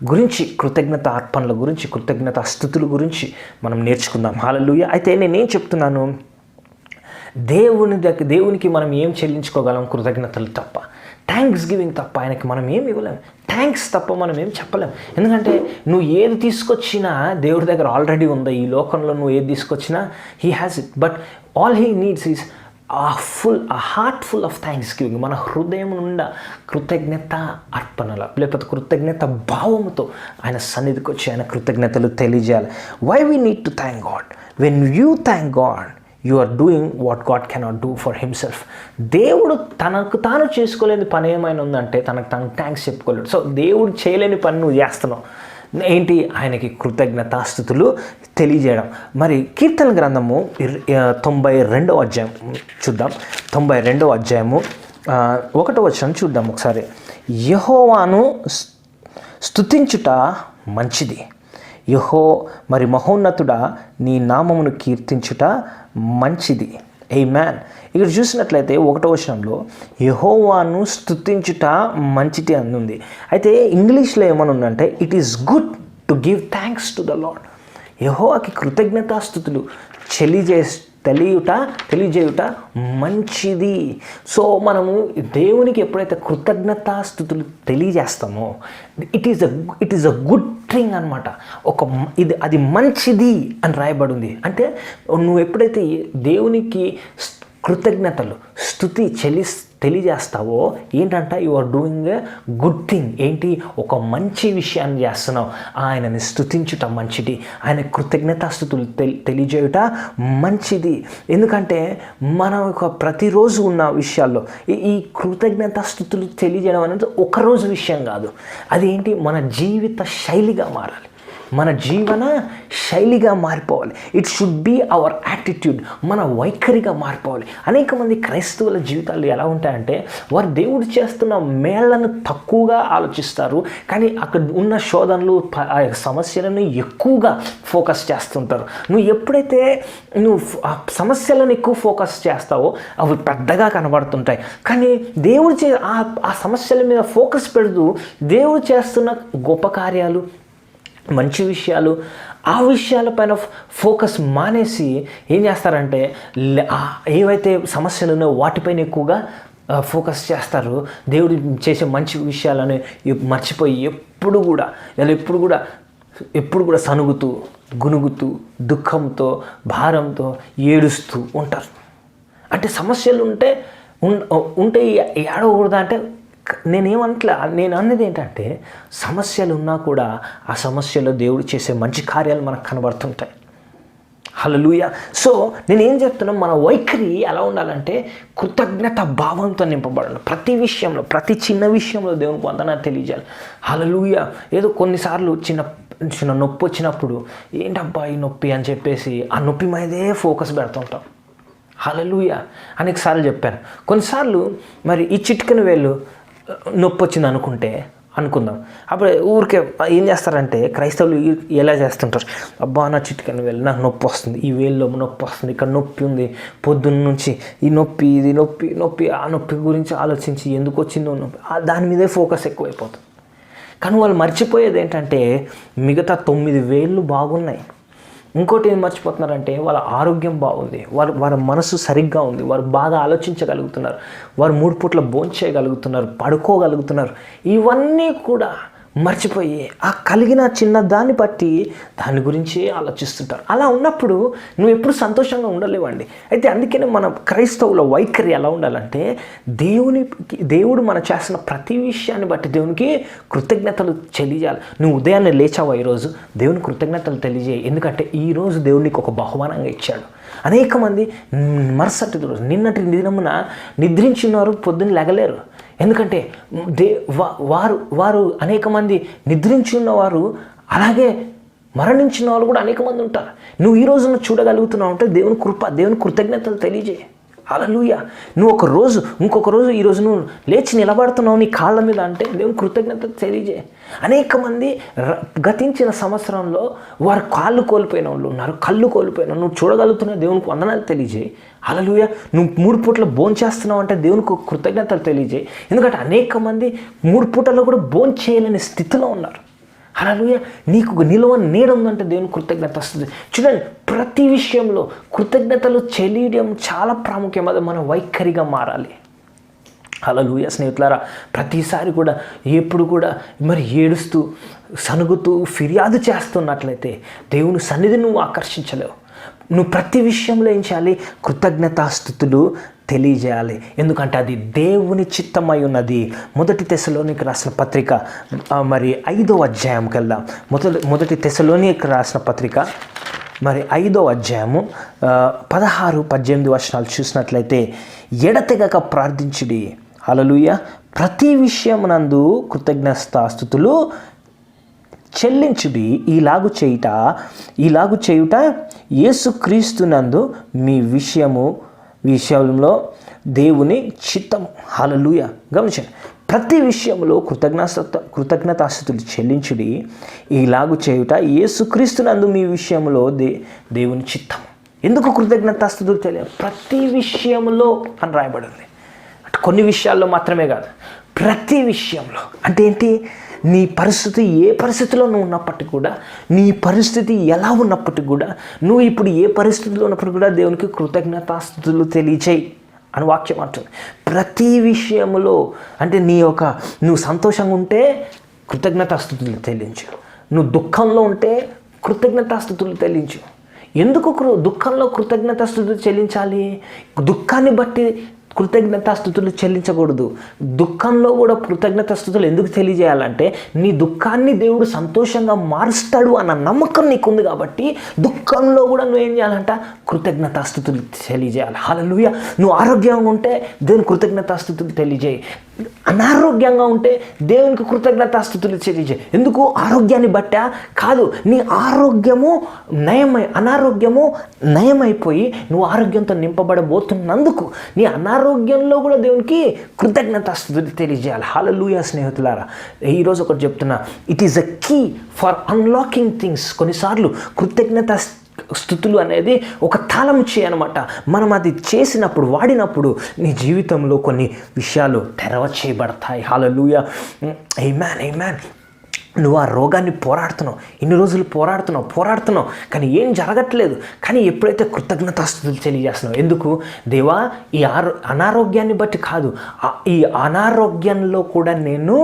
గురించి, కృతజ్ఞత అర్పణల గురించి, కృతజ్ఞత స్తుతుల గురించి మనం నేర్చుకుందాం. హల్లెలూయా. అయితే నేనేం చెప్తున్నాను, దేవునికి మనం ఏం చెల్లించుకోగలం? కృతజ్ఞతలు తప్ప, థ్యాంక్స్ గివింగ్ తప్ప ఆయనకి మనం ఏమి ఇవ్వలేం. థ్యాంక్స్ తప్ప మనం ఏం చెప్పలేం. ఎందుకంటే నువ్వు ఏది తీసుకొచ్చినా దేవుడి దగ్గర ఆల్రెడీ ఉందా. ఈ లోకంలో నువ్వు ఏది తీసుకొచ్చినా he has it. But all he needs is heart full of thanks giving. మన హృదయం నుండి కృతజ్ఞత అర్పణల లేకపోతే కృతజ్ఞత భావముతో ఆయన సన్నిధికి వచ్చి ఆయన కృతజ్ఞతలు తెలియజేయాలి. Why we need to thank God? When you thank God you are doing what God cannot do for himself. దేవుడు తనకు తాను చేసుకోలేని పని ఏమైనా ఉందంటే తనకు థ్యాంక్స్ చెప్పుకోలేడు. సో దేవుడు చేయలేని పని నువ్వు చేస్తున్నావు. ఏంటి? ఆయనకి కృతజ్ఞతాస్తుతులు తెలియజేయడం. మరి కీర్తన గ్రంథము 92వ అధ్యాయం చూద్దాం. 92వ అధ్యాయము ఒకటో వచనం చూద్దాం ఒకసారి. యెహోవాను స్తుతించుట మంచిది, మరి మహోన్నతుడా నీ నామమును కీర్తించుట మంచిది. ఆమేన్. ఇక్కడ చూసినట్లయితే ఒకటో వచనంలో యెహోవాను స్తుతించుట మంచిది అని ఉంది. అయితే ఇంగ్లీష్లో ఏమని ఉందంటే it is good to give thanks to the lord. యెహోవాకి కృతజ్ఞతాస్తుతులు తెలియజేయుట మంచిది. సో మనము దేవునికి ఎప్పుడైతే కృతజ్ఞతాస్తుతులు తెలియజేస్తామో it is a good thing అనమాట. అది మంచిది అని రాయబడింది. అంటే నువ్వు ఎప్పుడైతే దేవునికి కృతజ్ఞతలు స్తుతి తెలియజేస్తావో ఏంటంటే you are doing a good thing. ఏంటి? ఒక మంచి విషయాన్ని చేస్తున్నావు. ఆయనని స్తుతించుట మంచిది, ఆయన కృతజ్ఞతాస్తుతులు తెలియజేయుట మంచిది. ఎందుకంటే మన ప్రతిరోజు ఉన్న విషయాల్లో ఈ కృతజ్ఞతాస్తుతులు తెలియజేయడం అనేది ఒకరోజు విషయం కాదు. అదేంటి? మన జీవిత శైలిగా మారాలి, మన జీవన శైలిగా మారిపోవాలి. It should be our attitude, మన వైఖరిగా మారిపోవాలి. అనేక మంది క్రైస్తవుల జీవితాలు ఎలా ఉంటాయంటే వారు దేవుడు చేస్తున్న మేళ్లను తక్కువగా ఆలోచిస్తారు, కానీ అక్కడ ఉన్న శోధనలు సమస్యలను ఎక్కువగా ఫోకస్ చేస్తుంటారు. నువ్వు ఎప్పుడైతే ఆ సమస్యలను ఎక్కువ ఫోకస్ చేస్తావో అవి పెద్దగా కనబడుతుంటాయి, కానీ దేవుడు ఆ సమస్యల మీద ఫోకస్ పెడుతూ దేవుడు చేస్తున్న గొప్ప కార్యాలు, మంచి విషయాలు, ఆ విషయాలపైన ఫోకస్ మానేసి ఏం చేస్తారంటే ఏవైతే సమస్యలు ఉన్నాయో వాటిపైన ఎక్కువగా ఫోకస్ చేస్తారు. దేవుడు చేసే మంచి విషయాలను మర్చిపోయి ఎప్పుడు కూడా సనుగుతూ, గునుగుతూ, దుఃఖంతో, భారంతో, ఏడుస్తూ ఉంటారు. అంటే సమస్యలు ఉంటే ఏడవకూడదా అంటే నేను అన్నది ఏంటంటే సమస్యలు ఉన్నా కూడా ఆ సమస్యలో దేవుడు చేసే మంచి కార్యాలు మనకు కనబడుతుంటాయి. హల్లెలూయా. సో నేనేం చెప్తున్నా, మన వైఖరి ఎలా ఉండాలంటే కృతజ్ఞత భావంతో నింపబడాలి. ప్రతి విషయంలో, ప్రతి చిన్న విషయంలో దేవునికి వందనాలు తెలియజేయాలి. హల్లెలూయా. ఏదో కొన్నిసార్లు చిన్న నొప్పి వచ్చినప్పుడు ఏంటబ్బా ఈ నొప్పి అని చెప్పేసి ఆ నొప్పి మీదే ఫోకస్ పెడుతుంటాం. హల్లెలూయా. అనేకసార్లు చెప్పాను. కొన్నిసార్లు మరి ఈ చిటికెన వేళ్ళు నొప్పి వచ్చింది అనుకుందాం. అప్పుడు ఊరికే ఏం చేస్తారంటే క్రైస్తవులు ఎలా చేస్తుంటారు, అబ్బా నా చిటికెన వేలు నాకు నొప్పి వస్తుంది, ఈ వేల్లో నొప్పి వస్తుంది, ఇక్కడ నొప్పి ఉంది, పొద్దున్న నుంచి ఈ నొప్పి, ఇది నొప్పి ఆ నొప్పి గురించి ఆలోచించి ఎందుకు వచ్చిందో నొప్పి, దాని మీదే ఫోకస్ ఎక్కువైపోతుంది. కానీ వాళ్ళు మర్చిపోయేది ఏంటంటే మిగతా 9 వేళ్ళు బాగున్నాయి. ఇంకోటి ఏం మర్చిపోతున్నారంటే వాళ్ళ ఆరోగ్యం బాగుంది, వారి మనసు సరిగ్గా ఉంది, వారు బాగా ఆలోచించగలుగుతున్నారు, వారు 3 పూట్ల భోంచేయగలుగుతున్నారు, పడుకోగలుగుతున్నారు. ఇవన్నీ కూడా మర్చిపోయి ఆ కలిగిన చిన్న దాన్ని బట్టి దాని గురించి ఆలోచిస్తుంటారు. అలా ఉన్నప్పుడు నువ్వు ఎప్పుడు సంతోషంగా ఉండలేవండి. అయితే అందుకనే మన క్రైస్తవుల వైఖరి ఎలా ఉండాలంటే దేవుడు మన చేస్తున్న ప్రతి విషయాన్ని బట్టి దేవునికి కృతజ్ఞతలు తెలియజేయాలి. నువ్వు ఉదయాన్నే లేచావా ఈరోజు, దేవుని కృతజ్ఞతలు తెలియజేయి. ఎందుకంటే ఈరోజు దేవునికి ఒక బహుమానంగా ఇచ్చాడు. అనేక మంది మరుసటి రోజు నిన్నటి దినమున నిద్రించినారు, పొద్దున్న లేగలేరు. ఎందుకంటే వారు అనేక మంది నిద్రించి ఉన్నవారు, అలాగే మరణించిన వాళ్ళు కూడా అనేక మంది ఉంటారు. నువ్వు ఈ రోజున చూడగలుగుతున్నావు అంటే దేవుని కృప, దేవుని కృతజ్ఞతలు తెలియజేయి. హల్లెలూయా. నువ్వు ఇంకొక రోజు ఈరోజు నువ్వు లేచి నిలబడుతున్నావు నీ కాళ్ళ మీద అంటే దేవుని కృతజ్ఞతలు తెలియజేయి. అనేక మంది గతించిన సంవత్సరంలో వారు కాళ్ళు కోల్పోయిన వాళ్ళు ఉన్నారు, కళ్ళు కోల్పోయిన, నువ్వు చూడగలుగుతున్న దేవునికి వందనాలు తెలియజేయి. హల్లెలూయా. నువ్వు 3 పూటలు భోంచేస్తున్నావు అంటే దేవునికి కృతజ్ఞతలు తెలియజేయి. ఎందుకంటే అనేక మంది 3 పూటల్లో కూడా భోంచేయలేని స్థితిలో ఉన్నారు. హల్లెలూయా. నీలో నీడ ఉందంటే దేవుని కృతజ్ఞత వస్తుంది. చూడండి, ప్రతి విషయంలో కృతజ్ఞతలు తెలియడం చాలా ప్రాముఖ్యం. అది మన వైఖరిగా మారాలి. హల్లెలూయా. స్నేహితులారా, ప్రతిసారి కూడా ఎప్పుడు కూడా మరి ఏడుస్తూ, సనుగుతూ, ఫిర్యాదు చేస్తున్నట్లయితే దేవుని సన్నిధిని నువ్వు ఆకర్షించలేవు. నువ్వు ప్రతి విషయంలో ఏం చేయాలి? కృతజ్ఞతాస్తుతులు తెలియజేయాలి. ఎందుకంటే అది దేవుని చిత్తమై ఉన్నది. 1 తెస్సలోనికి రాసిన పత్రిక మరి 5వ అధ్యాయంకి వెళ్దాం. మొదటి తెస్సలోనికి రాసిన పత్రిక మరి 5వ అధ్యాయము 16-18 వచనాలు చూసినట్లయితే, ఎడతెగక ప్రార్థించుడి, హల్లెలూయా, ప్రతి విషయమునందు కృతజ్ఞతాస్తుతులు చెల్లించుడి, ఈలాగు చేయుట యేసుక్రీస్తునందు మీ విషయము విషయంలో దేవుని చిత్తం. హల్లెలూయా. గమనించండి, ప్రతి విషయంలో కృతజ్ఞతాస్తుతులు చెల్లించుడి, ఇలాగు చేయుట యేసుక్రీస్తునందు మీ విషయంలో దేవుని చిత్తం. ఎందుకు కృతజ్ఞతాస్తుతులు తెలియ? ప్రతి విషయంలో అని రాయబడింది. కొన్ని విషయాల్లో మాత్రమే కాదు, ప్రతి విషయంలో. అంటే ఏంటి? నీ పరిస్థితి ఏ పరిస్థితిలో నువ్వు ఉన్నప్పటికీ కూడా, నీ పరిస్థితి ఎలా ఉన్నప్పటికీ కూడా, నువ్వు ఇప్పుడు ఏ పరిస్థితిలో ఉన్నప్పటికీ కూడా దేవునికి కృతజ్ఞతాస్తుతులు తెలియచేయి అని వాక్యం అంటుంది. ప్రతి విషయంలో. అంటే నువ్వు సంతోషంగా ఉంటే కృతజ్ఞతాస్తుతులు చెల్లించు, నువ్వు దుఃఖంలో ఉంటే కృతజ్ఞతాస్తుతులు చెల్లించు. ఎందుకు దుఃఖంలో కృతజ్ఞతాస్తుతులు చెల్లించాలి? దుఃఖాన్ని బట్టి కృతజ్ఞతాస్తుతులు చెల్లించకూడదు. దుఃఖంలో కూడా కృతజ్ఞతాస్తుతులు ఎందుకు తెలియజేయాలంటే, నీ దుఃఖాన్ని దేవుడు సంతోషంగా మారుస్తాడు అన్న నమ్మకం నీకుంది కాబట్టి దుఃఖంలో కూడా నువ్వు ఏం చేయాలంట? కృతజ్ఞతాస్తుతులు తెలియజేయాలి. హల్లెలూయా. నువ్వు ఆరోగ్యంగా ఉంటే దేవుని కృతజ్ఞతాస్తుతులు తెలియజేయి. అనారోగ్యంగా ఉంటే దేవునికి కృతజ్ఞతాస్తుతులు తెలియజేయి. ఎందుకు? ఆరోగ్యాన్ని బట్టా కాదు, నీ అనారోగ్యము నయమైపోయి నువ్వు ఆరోగ్యంతో నింపబడబోతున్నందుకు నీ అనారోగ్యంలో కూడా దేవునికి కృతజ్ఞతాస్తుతులు తెలియజేయాలి. హల్లెలూయా. స్నేహితులారా, ఈరోజు ఒకటి చెప్తున్నా, it is a key for unlocking things. కొన్నిసార్లు స్తుతులు అనేది ఒక తాళం చేయనమాట. మనం అది చేసినప్పుడు, వాడినప్పుడు నీ జీవితంలో కొన్ని విషయాలు తెరవ చేయబడతాయి. హల్లెలూయా. ఆమేన్, ఆమేన్. నువ్వు ఆ రోగాన్ని పోరాడుతున్నావు, ఇన్ని రోజులు పోరాడుతున్నావు, కానీ ఏం జరగట్లేదు. కానీ ఎప్పుడైతే కృతజ్ఞతాస్తుతులు తెలియజేస్తున్నావు, ఎందుకు? దేవా, ఈ అనారోగ్యాన్ని బట్టి కాదు, ఈ అనారోగ్యంలో కూడా నేను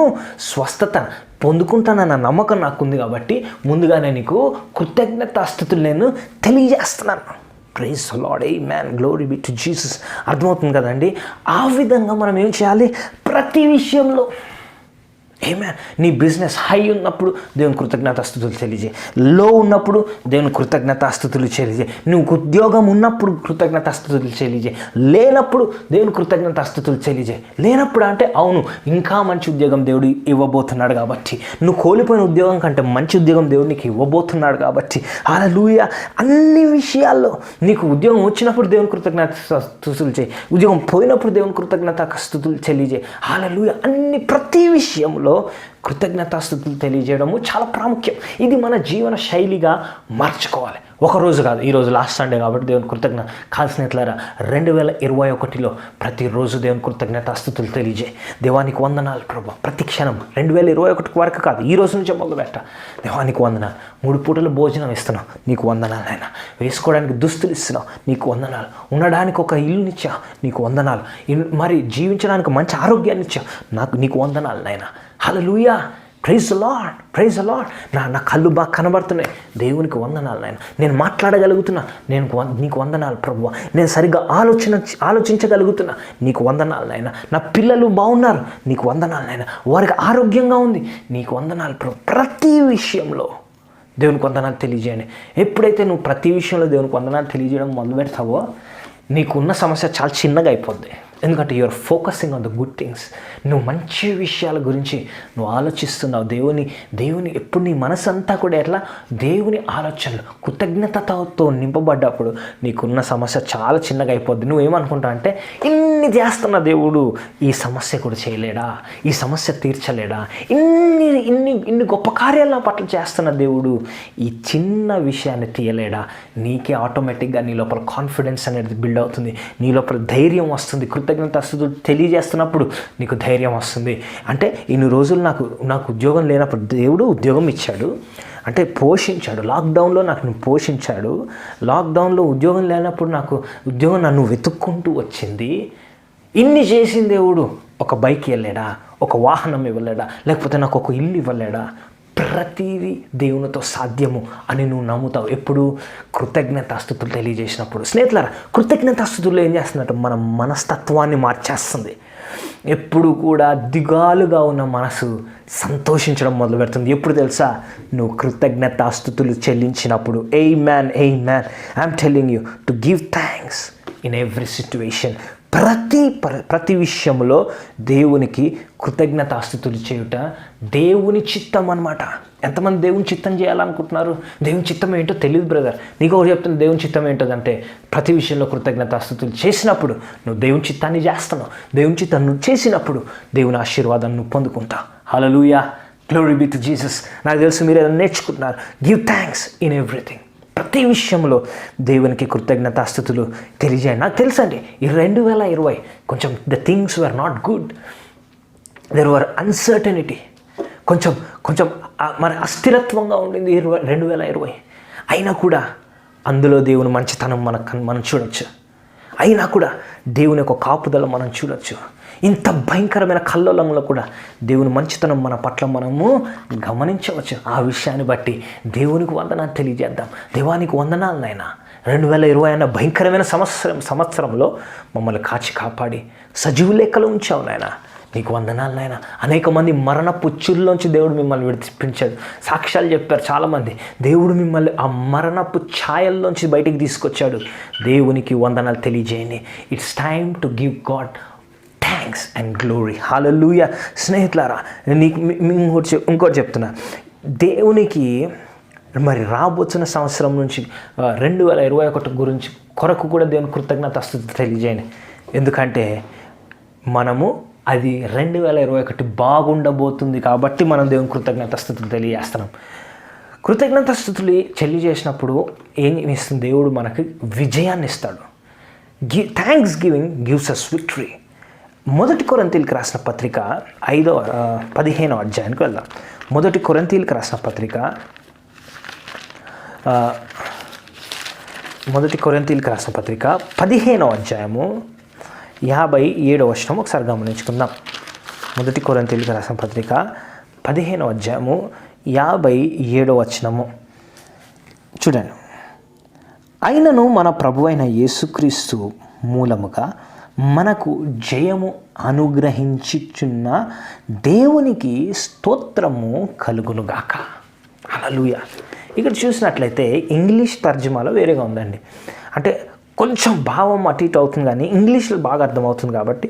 స్వస్థత పొందుకుంటానన్న నమ్మకం నాకుంది కాబట్టి ముందుగానే నీకు కృతజ్ఞతాస్తుతులు నేను తెలియజేస్తున్నాను. Praise the Lord. ఆమేన్. Glory be to Jesus. అర్థమవుతుంది కదండి? ఆ విధంగా మనం ఏం చేయాలి? ప్రతి విషయంలో. ఆమేన్. నీ బిజినెస్ హై ఉన్నప్పుడు దేవుని కృతజ్ఞతాస్తుతులు తెలియజేయి, లో ఉన్నప్పుడు దేవుని కృతజ్ఞతాస్తుతులు తెలియజేయి, నువ్వు ఉద్యోగం ఉన్నప్పుడు కృతజ్ఞతాస్తుతులు తెలియజేయి, లేనప్పుడు దేవుని కృతజ్ఞతాస్తుతులు తెలియజేయి. లేనప్పుడు అంటే అవును, ఇంకా మంచి ఉద్యోగం దేవుడు ఇవ్వబోతున్నాడు కాబట్టి, నువ్వు కోల్పోయిన ఉద్యోగం కంటే మంచి ఉద్యోగం దేవుడు నీకు ఇవ్వబోతున్నాడు కాబట్టి. హల్లెలూయా. అన్ని విషయాల్లో నీకు ఉద్యోగం వచ్చినప్పుడు దేవుని కృతజ్ఞతాస్తుతులు చేయి, ఉద్యోగం పోయినప్పుడు దేవుని కృతజ్ఞతాస్తుతులు తెలియజేయి. హల్లెలూయా. ప్రతి విషయంలో కృతజ్ఞతాస్తుతులు తెలియజేయడము చాలా ప్రాముఖ్యం. ఇది మన జీవన శైలిగా మార్చుకోవాలి. ఒకరోజు కాదు, ఈరోజు లాస్ట్ సండే కాబట్టి దేవుని కృతజ్ఞత కాదు. స్నేహితులారా, 2021లో ప్రతిరోజు దేవుని కృతజ్ఞతాస్తుతులు తెలియజేయి. దేవానికి వందనాలు ప్రభా, ప్రతి క్షణం 2021 వరకు కాదు, ఈ రోజు నుంచే మొదలుపెట్ట. దేవానికి వందనాలు. 3 పూటలు భోజనం ఇస్తున్నావు, నీకు వందనాలు నాయన. వేసుకోవడానికి దుస్తులు ఇస్తున్నావు, నీకు వందనాలు. ఉండడానికి ఒక ఇల్లునిచ్చా, నీకు వందనాలు. మరి జీవించడానికి మంచి ఆరోగ్యాన్ని ఇచ్చా, నీకు వందనాలు నాయన. హల్లెలూయా. Praise the lord, praise the lord. నా కళ్ళు బాగా కనబడుతున్నాయి, దేవునికి వందనాలు నాయన. నేను మాట్లాడగలుగుతున్నా, నీకు వందనాలు ప్రభువా. నేను సరిగ్గా ఆలోచించగలుగుతున్నా, నీకు వందనాలు నాయన. నా పిల్లలు బాగున్నారు, నీకు వందనాలు నాయన. వారికి ఆరోగ్యంగా ఉంది, నీకు వందనాలు ప్రభు. ప్రతి విషయంలో దేవునికి వందనాలు తెలియజేయండి. ఎప్పుడైతే నువ్వు ప్రతి విషయంలో దేవునికి వందనాలు తెలియజేయడం మొదలు పెడతావో, నీకున్న సమస్య చాలా చిన్నగా అయిపోద్ది. ఎందుకంటే you are focusing on the good things. నువ్వు మంచి విషయాల గురించి నువ్వు ఆలోచిస్తున్నావు. దేవుని ఎప్పుడు నీ మనసు అంతా కూడా ఎట్లా దేవుని ఆలోచనలు కృతజ్ఞతతో నింపబడ్డప్పుడు నీకున్న సమస్య చాలా చిన్నగా అయిపోద్ది. నువ్వేమనుకుంటావు అంటే, ఇన్ని చేస్తున్న దేవుడు ఈ సమస్య కూడా చేయలేడా, ఈ సమస్య తీర్చలేడా, ఇన్ని గొప్ప కార్యాలు నా పట్ల చేస్తున్న దేవుడు ఈ చిన్న విషయాన్ని తీయలేడా? నీకే ఆటోమేటిక్గా నీ లోపల కాన్ఫిడెన్స్ అనేది బిల్డ్ అవుతుంది, నీ లోపల ధైర్యం వస్తుంది. కృతజ్ఞతాస్తుతులు తెలియజేస్తున్నప్పుడు నీకు ధైర్యం వస్తుంది. అంటే ఇన్ని రోజులు నాకు ఉద్యోగం లేనప్పుడు దేవుడు ఉద్యోగం ఇచ్చాడు, అంటే పోషించాడు. లాక్డౌన్లో నాకు పోషించాడు. లాక్డౌన్లో ఉద్యోగం లేనప్పుడు నాకు ఉద్యోగం నన్ను వెతుక్కుంటూ వచ్చింది. ఇన్ని చేసిన దేవుడు ఒక బైక్ ఇవ్వలేడా, ఒక వాహనం ఇవ్వలేడా, లేకపోతే నాకు ఒక ఇల్లు ఇవ్వలేడా? ప్రతిదీ దేవునితో సాధ్యము అని నువ్వు నమ్ముతావు ఎప్పుడు? కృతజ్ఞతాస్తుతులు తెలియజేసినప్పుడు. స్నేహితులారా, కృతజ్ఞతాస్తుతులు ఏం చేస్తున్నట్టు మన మనస్తత్వాన్ని మార్చేస్తుంది. ఎప్పుడు కూడా దిగాలుగా ఉన్న మనసు సంతోషించడం మొదలు పెడుతుంది. ఎప్పుడు తెలుసా? నువ్వు కృతజ్ఞతాస్తుతులు చెల్లించినప్పుడు. ఆమేన్, ఆమేన్. I'm telling you to give thanks in every situation. ప్రతి విషయంలో దేవునికి కృతజ్ఞతాస్తుతులు చేయుట దేవుని చిత్తం అన్నమాట. ఎంతమంది దేవుని చిత్తం చేయాలనుకుంటున్నారు? దేవుని చిత్తం ఏంటో తెలియదు బ్రదర్. నీకు ఒకటి చెప్తున్నా, దేవుని చిత్తం ఏంటంటే ప్రతి విషయంలో కృతజ్ఞతాస్తుతులు చేసినప్పుడు నువ్వు దేవుని చిత్తాన్ని చేస్తున్నావు. దేవుని చిత్తాన్ని నువ్వు చేసినప్పుడు దేవుని ఆశీర్వాదాన్ని నువ్వు పొందుకుంటావు. హల్లెలూయా, గ్లోరీ బి టు జీసస్. నాకు తెలుసు మీరు ఏదైనా నేర్చుకుంటున్నారు. Give thanks in everything. ప్రతి విషయంలో దేవునికి కృతజ్ఞతాస్తుతులు తెలియజేయండి. నాకు తెలుసండి, ఈ 2020 కొంచెం the things were not good. There were uncertainty. కొంచెం మరి అస్థిరత్వంగా ఉండింది 2020. అయినా కూడా అందులో దేవుని మంచితనం మనం చూడొచ్చు. అయినా కూడా దేవుని యొక్క కాపుదల మనం చూడొచ్చు. ఇంత భయంకరమైన కల్లోలంలో కూడా దేవుని మంచితనం మన పట్ల మనము గమనించవచ్చు. ఆ విషయాన్ని బట్టి దేవునికి వందనాలు తెలియజేద్దాం. దేవానికి వందనాలు నాయనా. 2020 అన్న భయంకరమైన సంవత్సరంలో మమ్మల్ని కాపాడి సజీవ లెక్కలో ఉంచావు నాయనా. నీకు వందనాలు నాయనా. అనేక మంది మరణపు ఉచ్చుల్లోంచి దేవుడు మిమ్మల్ని విడిపించాడు. సాక్ష్యాలు చెప్పారు చాలామంది. దేవుడు మిమ్మల్ని ఆ మరణపు ఛాయల్లోంచి బయటికి తీసుకొచ్చాడు. దేవునికి వందనాలు తెలియజేయండి. It's time to give God thanks and glory. హల్లెలూయా. స్నేహితులారా, ఇంకోటి చెప్తున్నా. దేవునికి మరి రాబోతున్న సంవత్సరం నుంచి 2021 కొరకు కూడా దేవుని కృతజ్ఞతాస్తుతులు తెలియజేయండి. ఎందుకంటే మనము అది 2021 బాగుండబోతుంది కాబట్టి మనం దేవుని కృతజ్ఞతాస్తుతులు తెలియజేస్తున్నాం. కృతజ్ఞతాస్తుతులు చెల్లిచేసినప్పుడు ఏం ఇస్తుంది? దేవుడు మనకి విజయాన్ని ఇస్తాడు. Thanksgiving gives us victory. 1 కొరింథీయులకు రాసిన పత్రిక 15వ అధ్యాయానికి వెళ్దాం. 1 కొరింథీయులకు రాసిన పత్రిక 15వ అధ్యాయము 57వ వచనం ఒకసారి గమనించుకుందాం. 1 కొరింథీయులకు రాసిన పత్రిక 15వ అధ్యాయము 57వ వచనము చూడండి. అయినను మన ప్రభువైన యేసుక్రీస్తు మూలముగా మనకు జయము అనుగ్రహించుచున్న దేవునికి స్తోత్రము కలుగునుగాక. హల్లెలూయా. ఇక్కడ చూసినట్లయితే ఇంగ్లీష్ తర్జుమాలో వేరేగా ఉందండి. అంటే కొంచెం భావం అటు ఇటు అవుతుంది, కానీ ఇంగ్లీష్లో బాగా అర్థమవుతుంది కాబట్టి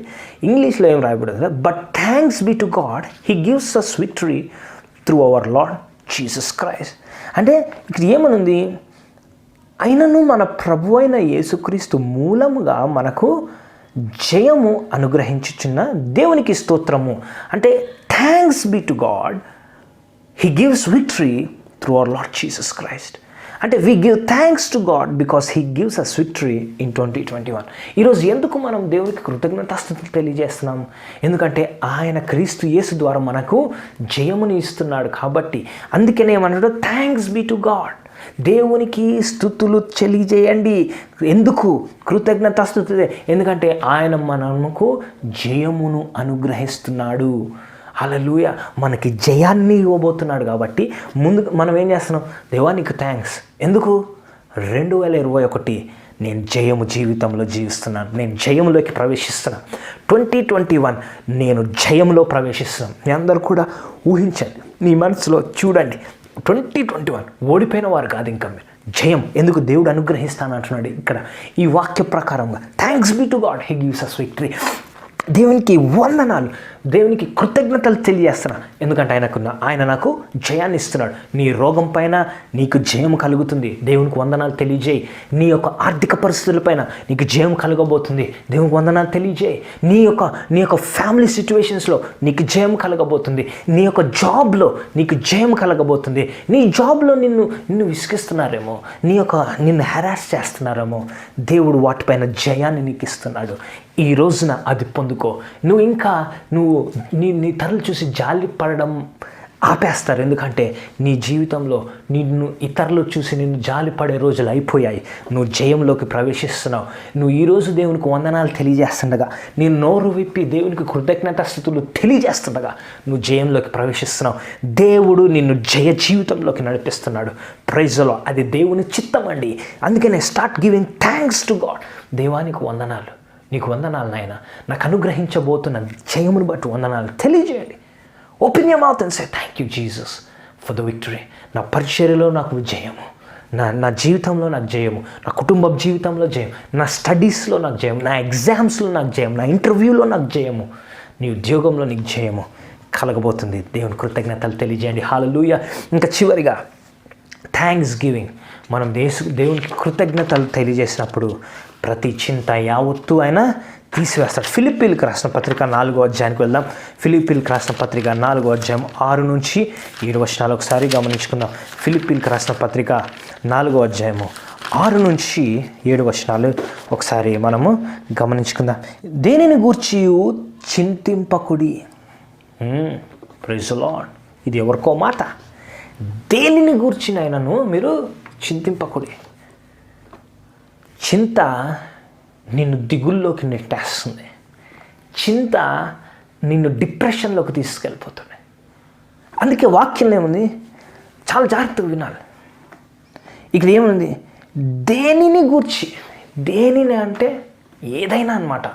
ఇంగ్లీష్లో ఏం రాయబడదు. But thanks be to God, he gives us victory through our lord Jesus Christ. అంటే ఇక్కడ ఏమనుంది? అయినను మన ప్రభు అయిన యేసుక్రీస్తు మూలముగా మనకు జయము అనుగ్రహించుచున్న దేవునికి స్తోత్రము. అంటే thanks be to God, he gives victory through our lord Jesus Christ. అంటే we give thanks to God because he gives us victory in 2021. ఈరోజు ఎందుకు మనం దేవునికి కృతజ్ఞతాస్తుతులు తెలియజేస్తున్నాము? ఎందుకంటే ఆయన క్రీస్తు యేసు ద్వారా మనకు జయముని ఇస్తున్నాడు కాబట్టి. అందుకనే ఏమన్నాడు? Thanks be to God. దేవునికి స్తుతులు తెలియజేయండి. ఎందుకు? కృతజ్ఞతాస్తుతులే. ఎందుకంటే ఆయన మనకు జయమును అనుగ్రహిస్తున్నాడు. హల్లెలూయా. మనకి జయాన్ని ఇవ్వబోతున్నాడు కాబట్టి ముందు మనం ఏం చేస్తున్నాం? దేవా నీకు థ్యాంక్స్. ఎందుకు? 2021 నేను జయము జీవితంలో జీవిస్తున్నాను. నేను జయంలోకి ప్రవేశిస్తున్నాను. 2021 నేను జయంలో ప్రవేశిస్తున్నాను. మీ అందరూ కూడా ఊహించండి, మీ మనసులో చూడండి. 2021 ఓడిపోయిన వారు కాదు, ఇంకా మీరు జయం. ఎందుకు? దేవుడు అనుగ్రహిస్తానంటున్నాడు ఇక్కడ ఈ వాక్య ప్రకారంగా. Thanks be to God, he gives us victory. దేవునికి వందనాలు, దేవునికి కృతజ్ఞతలు తెలియజేస్తున్నా. ఎందుకంటే ఆయన నాకు జయాన్ని ఇస్తున్నాడు. నీ రోగం పైన నీకు జయం కలుగుతుంది. దేవునికి వందనాలు తెలియజేయి. నీ యొక్క ఆర్థిక పరిస్థితులపైన నీకు జయం కలగబోతుంది. దేవునికి వందనాలు తెలియజేయి. నీ యొక్క ఫ్యామిలీ సిచ్యువేషన్స్లో నీకు జయం కలగబోతుంది. నీ యొక్క జాబ్లో నీకు జయం కలగబోతుంది. నీ జాబ్లో నిన్ను విసిగిస్తున్నారేమో, నిన్ను హెరాస్ చేస్తున్నారేమో, దేవుడు వాటిపైన జయాన్ని నీకు ఇస్తున్నాడు. ఈ రోజున అది పొందుకో. నువ్వు నీ తరలు చూసి జాలి పడడం ఆపేస్తారు. ఎందుకంటే నీ జీవితంలో ఇతరులు చూసి నిన్ను జాలి పడే రోజులు అయిపోయాయి. నువ్వు జయంలోకి ప్రవేశిస్తున్నావు. నువ్వు ఈరోజు దేవునికి వందనాలు తెలియజేస్తుండగా, నీ నోరు విప్పి దేవునికి కృతజ్ఞతాస్తుతులు తెలియజేస్తుండగా నువ్వు జయంలోకి ప్రవేశిస్తున్నావు. దేవుడు నిన్ను జయ జీవితంలోకి నడిపిస్తున్నాడు. Praise the Lord. అది దేవుని చిత్తం అండి. అందుకనే start giving thanks to God. దేవానికి వందనాలు, నీకు వందనాలు నాయన, నాకు అనుగ్రహించబోతున్న జయమును బట్టి వందనాలు తెలియజేయండి. Open your mouth and say thank you Jesus for the victory. నా పరిచర్యలో నాకు జయము, నా జీవితంలో నాకు జయము, నా కుటుంబ జీవితంలో జయం, నా స్టడీస్లో నాకు జయం, నా ఎగ్జామ్స్లో నాకు జయం, నా ఇంటర్వ్యూలో నాకు జయము, నీ ఉద్యోగంలో నీకు జయము కలగబోతుంది. దేవుని కృతజ్ఞతలు తెలియజేయండి. హల్లెలూయా. ఇంకా చివరిగా థ్యాంక్స్ గివింగ్. మనం దేవునికి కృతజ్ఞతలు తెలియజేసినప్పుడు ప్రతి చింత యావత్తు ఆయన తీసివేస్తాడు. ఫిలిప్పీలకు రాసిన పత్రిక 4వ అధ్యాయానికి వెళ్దాం. ఫిలిప్పీలకు రాసిన పత్రిక 4వ అధ్యాయం 6 నుంచి 7 వచనాలు ఒకసారి గమనించుకుందాం. ఫిలిప్పీలకు రాసిన పత్రిక 4వ అధ్యాయము 6 నుంచి 7 వచనాలు ఒకసారి మనము గమనించుకుందాం. దేనిని గూర్చి చింతింపకుడి. Praise the lord. ఇది ఎవరికో మాట. దేనిని గూర్చినైనాను మీరు చింతింపకుడి. చింత నిన్ను దిగుల్లోకి నెట్టేస్తుంది. చింత నిన్ను డిప్రెషన్లోకి తీసుకెళ్ళిపోతుంది. అందుకే వాక్యంలో ఏముంది, చాలా జాగ్రత్తగా వినాలి. ఇక్కడ ఏముంది, దేనిని గూర్చి. దేనిని అంటే ఏదైనా అన్నమాట.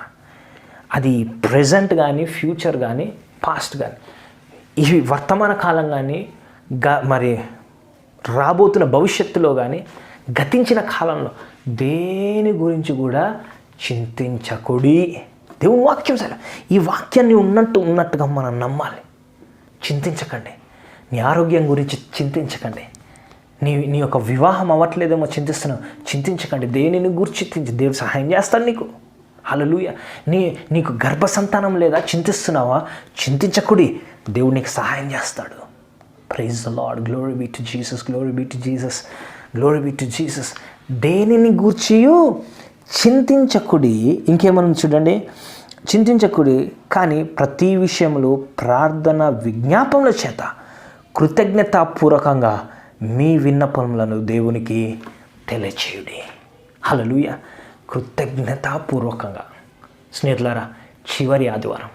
అది ప్రెజెంట్ కానీ, ఫ్యూచర్ కానీ, పాస్ట్ కానీ, ఇవి వర్తమాన కాలం కానీ, మరి రాబోతున్న భవిష్యత్తులో కానీ, గతించిన కాలంలో దేని గురించి కూడా చింతించకుడి. దేవుని వాక్యం సరే, ఈ వాక్యాన్ని ఉన్నట్టుగా మనం నమ్మాలి. చింతించకండి. నీ ఆరోగ్యం గురించి చింతించకండి. నీ యొక్క వివాహం అవ్వట్లేదేమో చింతించకండి. దేనిని గురించి దేవుడు సహాయం చేస్తాడు నీకు. హల్లెలూయా. నీకు గర్భసంతానం లేదా, చింతిస్తున్నావా? చింతించకుడి, దేవుడు నీకు సహాయం చేస్తాడు. Praise the lord. Glory be to Jesus, glory be to Jesus, glory be to Jesus. దేనిని గూర్చియు చింతించకుడి. ఇంకేమన్నా చూడండి, చింతించకుడి కానీ ప్రతి విషయంలో ప్రార్థన విజ్ఞాపనల చేత కృతజ్ఞతాపూర్వకంగా మీ విన్నపములను దేవునికి తెలియచేయుడి. హల్లెలూయా. కృతజ్ఞతాపూర్వకంగా. స్నేహితులారా, చివరి ఆదివారం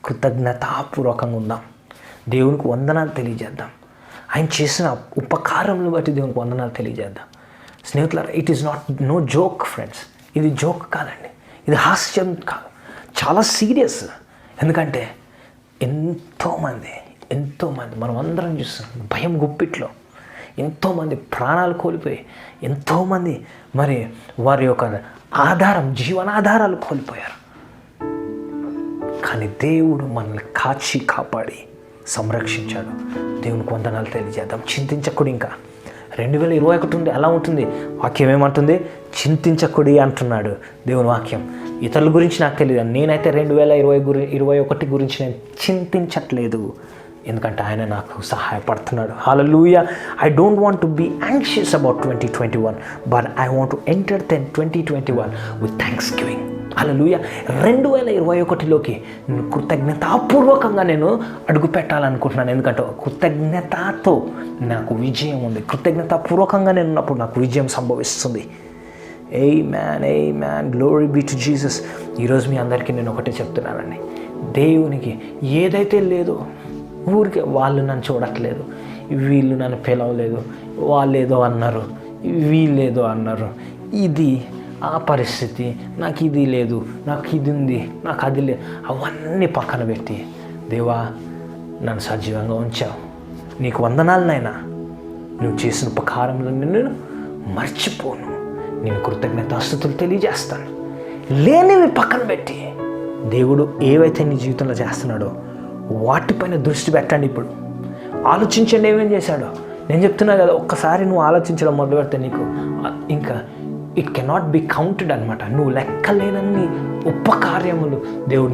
కృతజ్ఞతాపూర్వకంగా ఉందాం. దేవునికి వందనాలు తెలియజేద్దాం. ఆయన చేసిన ఉపకారములను బట్టి దేవునికి వందనాలు తెలియజేద్దాం. స్నేహితులారా, it is no joke friends. ఇది జోక్ కాదండి, ఇది హాస్యం కాదు, చాలా సీరియస్. ఎందుకంటే ఎంతోమంది మనం అందరం చూస్తున్నాం, భయం గుప్పిట్లో ఎంతోమంది ప్రాణాలు కోల్పోయి, ఎంతోమంది మరి వారి యొక్క జీవనాధారాలు కోల్పోయారు. కానీ దేవుడు మనల్ని కాపాడి సంరక్షించాడు. దేవునికి వందనాలు తెలియజేద్దాం. చింతించకుడి. ఇంకా 2021 ఉంది, ఎలా ఉంటుంది? వాక్యం ఏమంటుంది? చింతించకుడి అంటున్నాడు దేవుని వాక్యం. ఇతరుల గురించి నాకు తెలియదు, నేనైతే 2021 గురించి నేను చింతించట్లేదు. ఎందుకంటే ఆయన నాకు సహాయపడుతున్నాడు. హల్లెలూయా. I don't want to be anxious about 2021, but I want to enter 2021 with thanksgiving. హల్లెలూయా. 2021లోకి కృతజ్ఞతాపూర్వకంగా నేను అడుగు పెట్టాలనుకుంటున్నాను. ఎందుకంటే కృతజ్ఞతతో నాకు విజయం ఉంది. కృతజ్ఞతాపూర్వకంగా నేను ఉన్నప్పుడు నాకు విజయం సంభవిస్తుంది. ఆమేన్. Glory be to Jesus. ఈరోజు మీ అందరికీ నేను ఒకటే చెప్తున్నానండి, దేవునికి ఏదైతే లేదో, ఊరికే వాళ్ళు నన్ను చూడట్లేదు, వీళ్ళు నన్ను పిలవలేదు, వాళ్ళు ఏదో అన్నారు, వీళ్ళేదో అన్నారు, ఇది ఆ పరిస్థితి, నాకు ఇది లేదు, నాకు ఇది ఉంది, నాకు అది లేదు, అవన్నీ పక్కన పెట్టి, దేవా నన్ను సజీవంగా ఉంచావు, నీకు వందనాలు నాయనా, నువ్వు చేసిన ఉపకారంలో నేను మర్చిపోను, నేను కృతజ్ఞతాస్తుతులు తెలియజేస్తాను. లేనివి పక్కన పెట్టి దేవుడు ఏవైతే నీ జీవితంలో చేస్తున్నాడో వాటిపైన దృష్టి పెట్టండి. ఇప్పుడు ఆలోచించండి ఏమేం చేశాడో. నేను చెప్తున్నా కదా, ఒక్కసారి నువ్వు ఆలోచించడం మొదలు పెడితే నీకు ఇంకా ఇట్ కెనాట్ బి కౌంటెడ్ అనమాట. నువ్వు లెక్కలేనన్ని ఉపకార్యములు దేవుడు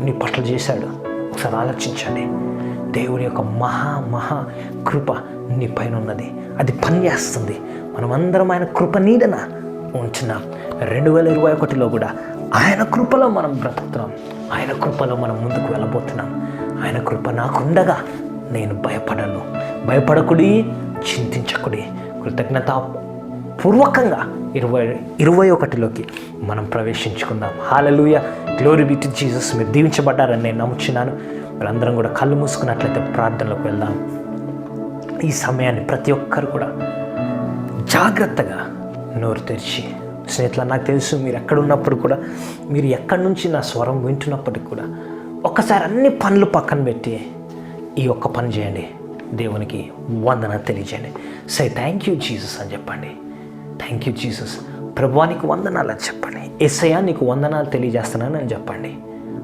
నీ పట్ల చేశాడు. ఒకసారి ఆలోచించండి. దేవుని యొక్క మహా కృప నీ పైన ఉన్నది, అది పనిచేస్తుంది. మనమందరం ఆయన కృప నీడన ఉంటున్నాం. 2021లో కూడా ఆయన కృపలో మనం బ్రతుకుతున్నాం. ఆయన కృపలో మనం ముందుకు వెళ్ళబోతున్నాం. ఆయన కృప నాకుండగా నేను భయపడకుడి, చింతించకుడి. కృతజ్ఞతాపూర్వకంగా 2021లోకి మనం ప్రవేశించుకుందాం. హల్లెలూయా. Glory be to Jesus. మీరు దీవించబడ్డారని నేను నమ్ముచున్నాను. మీరందరం కూడా కళ్ళు మూసుకున్నట్లయితే ప్రార్థనలోకి వెళ్దాం. ఈ సమయాన్ని ప్రతి ఒక్కరు కూడా జాగ్రత్తగా నోరు తెరిచి, స్నేహితులు, నాకు తెలుసు మీరు ఎక్కడున్నప్పుడు కూడా, మీరు ఎక్కడి నుంచి నా స్వరం వింటున్నప్పటికి కూడా ఒక్కసారి అన్ని పనులు పక్కన పెట్టి ఈ ఒక్క పని చేయండి. దేవునికి వందనాలు తెలియజేయండి. సే థ్యాంక్ యూ జీసస్ అని చెప్పండి. Thank you Jesus. ప్రభువా నీకు వందనాలు అని చెప్పండి. యేసయ్యా నీకు వందనాలు తెలియజేస్తున్నాను అని చెప్పండి.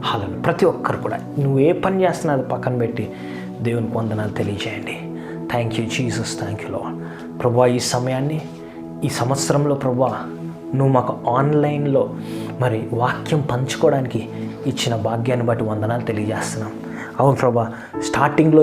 హల్లెలూయా. ప్రతి ఒక్కరు కూడా నువ్వు ఏ పని చేస్తున్నావు అది పక్కన పెట్టి దేవునికి వందనాలు తెలియజేయండి. Thank you Jesus. Thank you lord. ప్రభువా ఈ సమయాన్ని ఈ సంవత్సరంలో ప్రభువా నువ్వు మాకు ఆన్లైన్లో మరి వాక్యం పంచుకోవడానికి ఇచ్చిన భాగ్యాన్ని బట్టి వందనాలు తెలియజేస్తున్నాం. అవును ప్రభా, స్టార్టింగ్లో